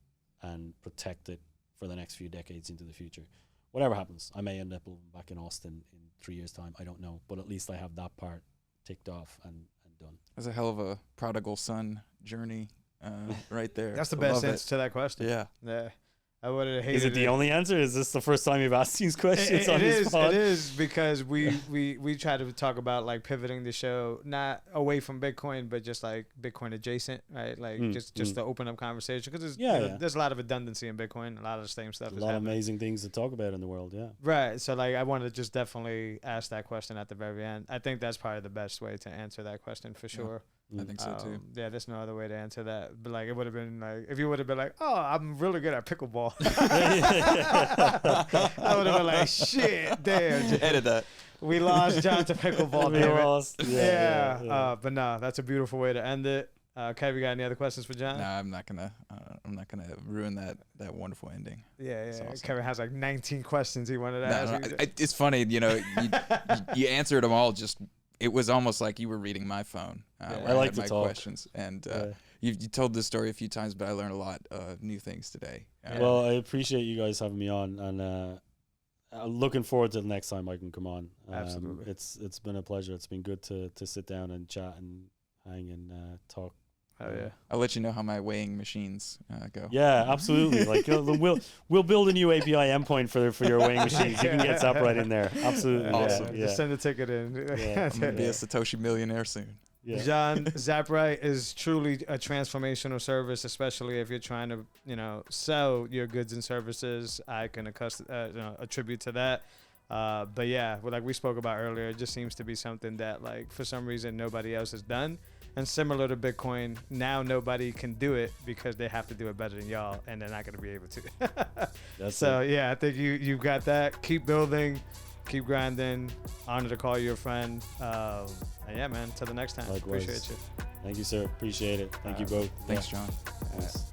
S7: and protect it for the next few decades into the future. Whatever happens, I may end up back in Austin in 3 years' time. I don't know, but at least I have that part ticked off and done.
S4: That's a hell of a prodigal son journey right there.
S6: That's the
S4: I
S6: best
S4: love
S6: answer to that question.
S4: Yeah.
S6: Yeah. I would have hated
S7: Is it the only answer? Is this the first time you've asked these questions on this pod?
S6: It is because we try to talk about like pivoting the show not away from Bitcoin, but just like Bitcoin adjacent, right? Like just to open up conversation because there's a lot of redundancy in Bitcoin. A lot of the same stuff.
S7: A lot of amazing things to talk about in the world. Yeah.
S6: Right. So like I wanted to just definitely ask that question at the very end. I think that's probably the best way to answer that question for sure.
S4: I think so too.
S6: Yeah, there's no other way to answer that. But like, it would have been like if you would have been like, "Oh, I'm really good at pickleball," I would have been like, "Shit, damn."
S4: Edit that.
S6: We lost John to pickleball.
S7: We
S6: damn it.
S7: lost. Yeah.
S6: But no, that's a beautiful way to end it. Kev, you got any other questions for John?
S4: No, I'm not gonna ruin that wonderful ending.
S6: Yeah.
S4: awesome.
S6: Kevin has like 19 questions he wanted to
S4: No,
S6: ask.
S4: it's funny, you answered them all. Just it was almost like you were reading my phone. Where
S7: I like
S4: had
S7: to
S4: my
S7: talk.
S4: questions, and you told this story a few times, but I learned a lot of new things today.
S7: Well, I appreciate you guys having me on, and I'm looking forward to the next time I can come on.
S6: Absolutely.
S7: It's been a pleasure. It's been good to sit down and chat and hang and talk.
S6: Oh yeah.
S4: I'll let you know how my weighing machines go.
S7: Yeah, absolutely. Like we'll build a new API endpoint for your weighing machines. You can get Zaprite in there. Absolutely.
S4: Awesome.
S7: Yeah.
S6: Just send a ticket in.
S7: Yeah.
S4: I'm gonna be a Satoshi millionaire soon.
S7: Yeah.
S6: John, Zaprite is truly a transformational service, especially if you're trying to, sell your goods and services. I can attribute to that. But yeah, like we spoke about earlier, it just seems to be something that, like, for some reason, nobody else has done. And similar to Bitcoin, now nobody can do it because they have to do it better than y'all, and they're not going to be able to. So yeah, I think you got that. Keep building, keep grinding. Honor to call you a friend. And yeah, man. Till the next time.
S7: Likewise.
S6: Appreciate you.
S7: Thank you, sir. Appreciate it. Thank you both.
S4: Thanks, John.
S7: Thanks.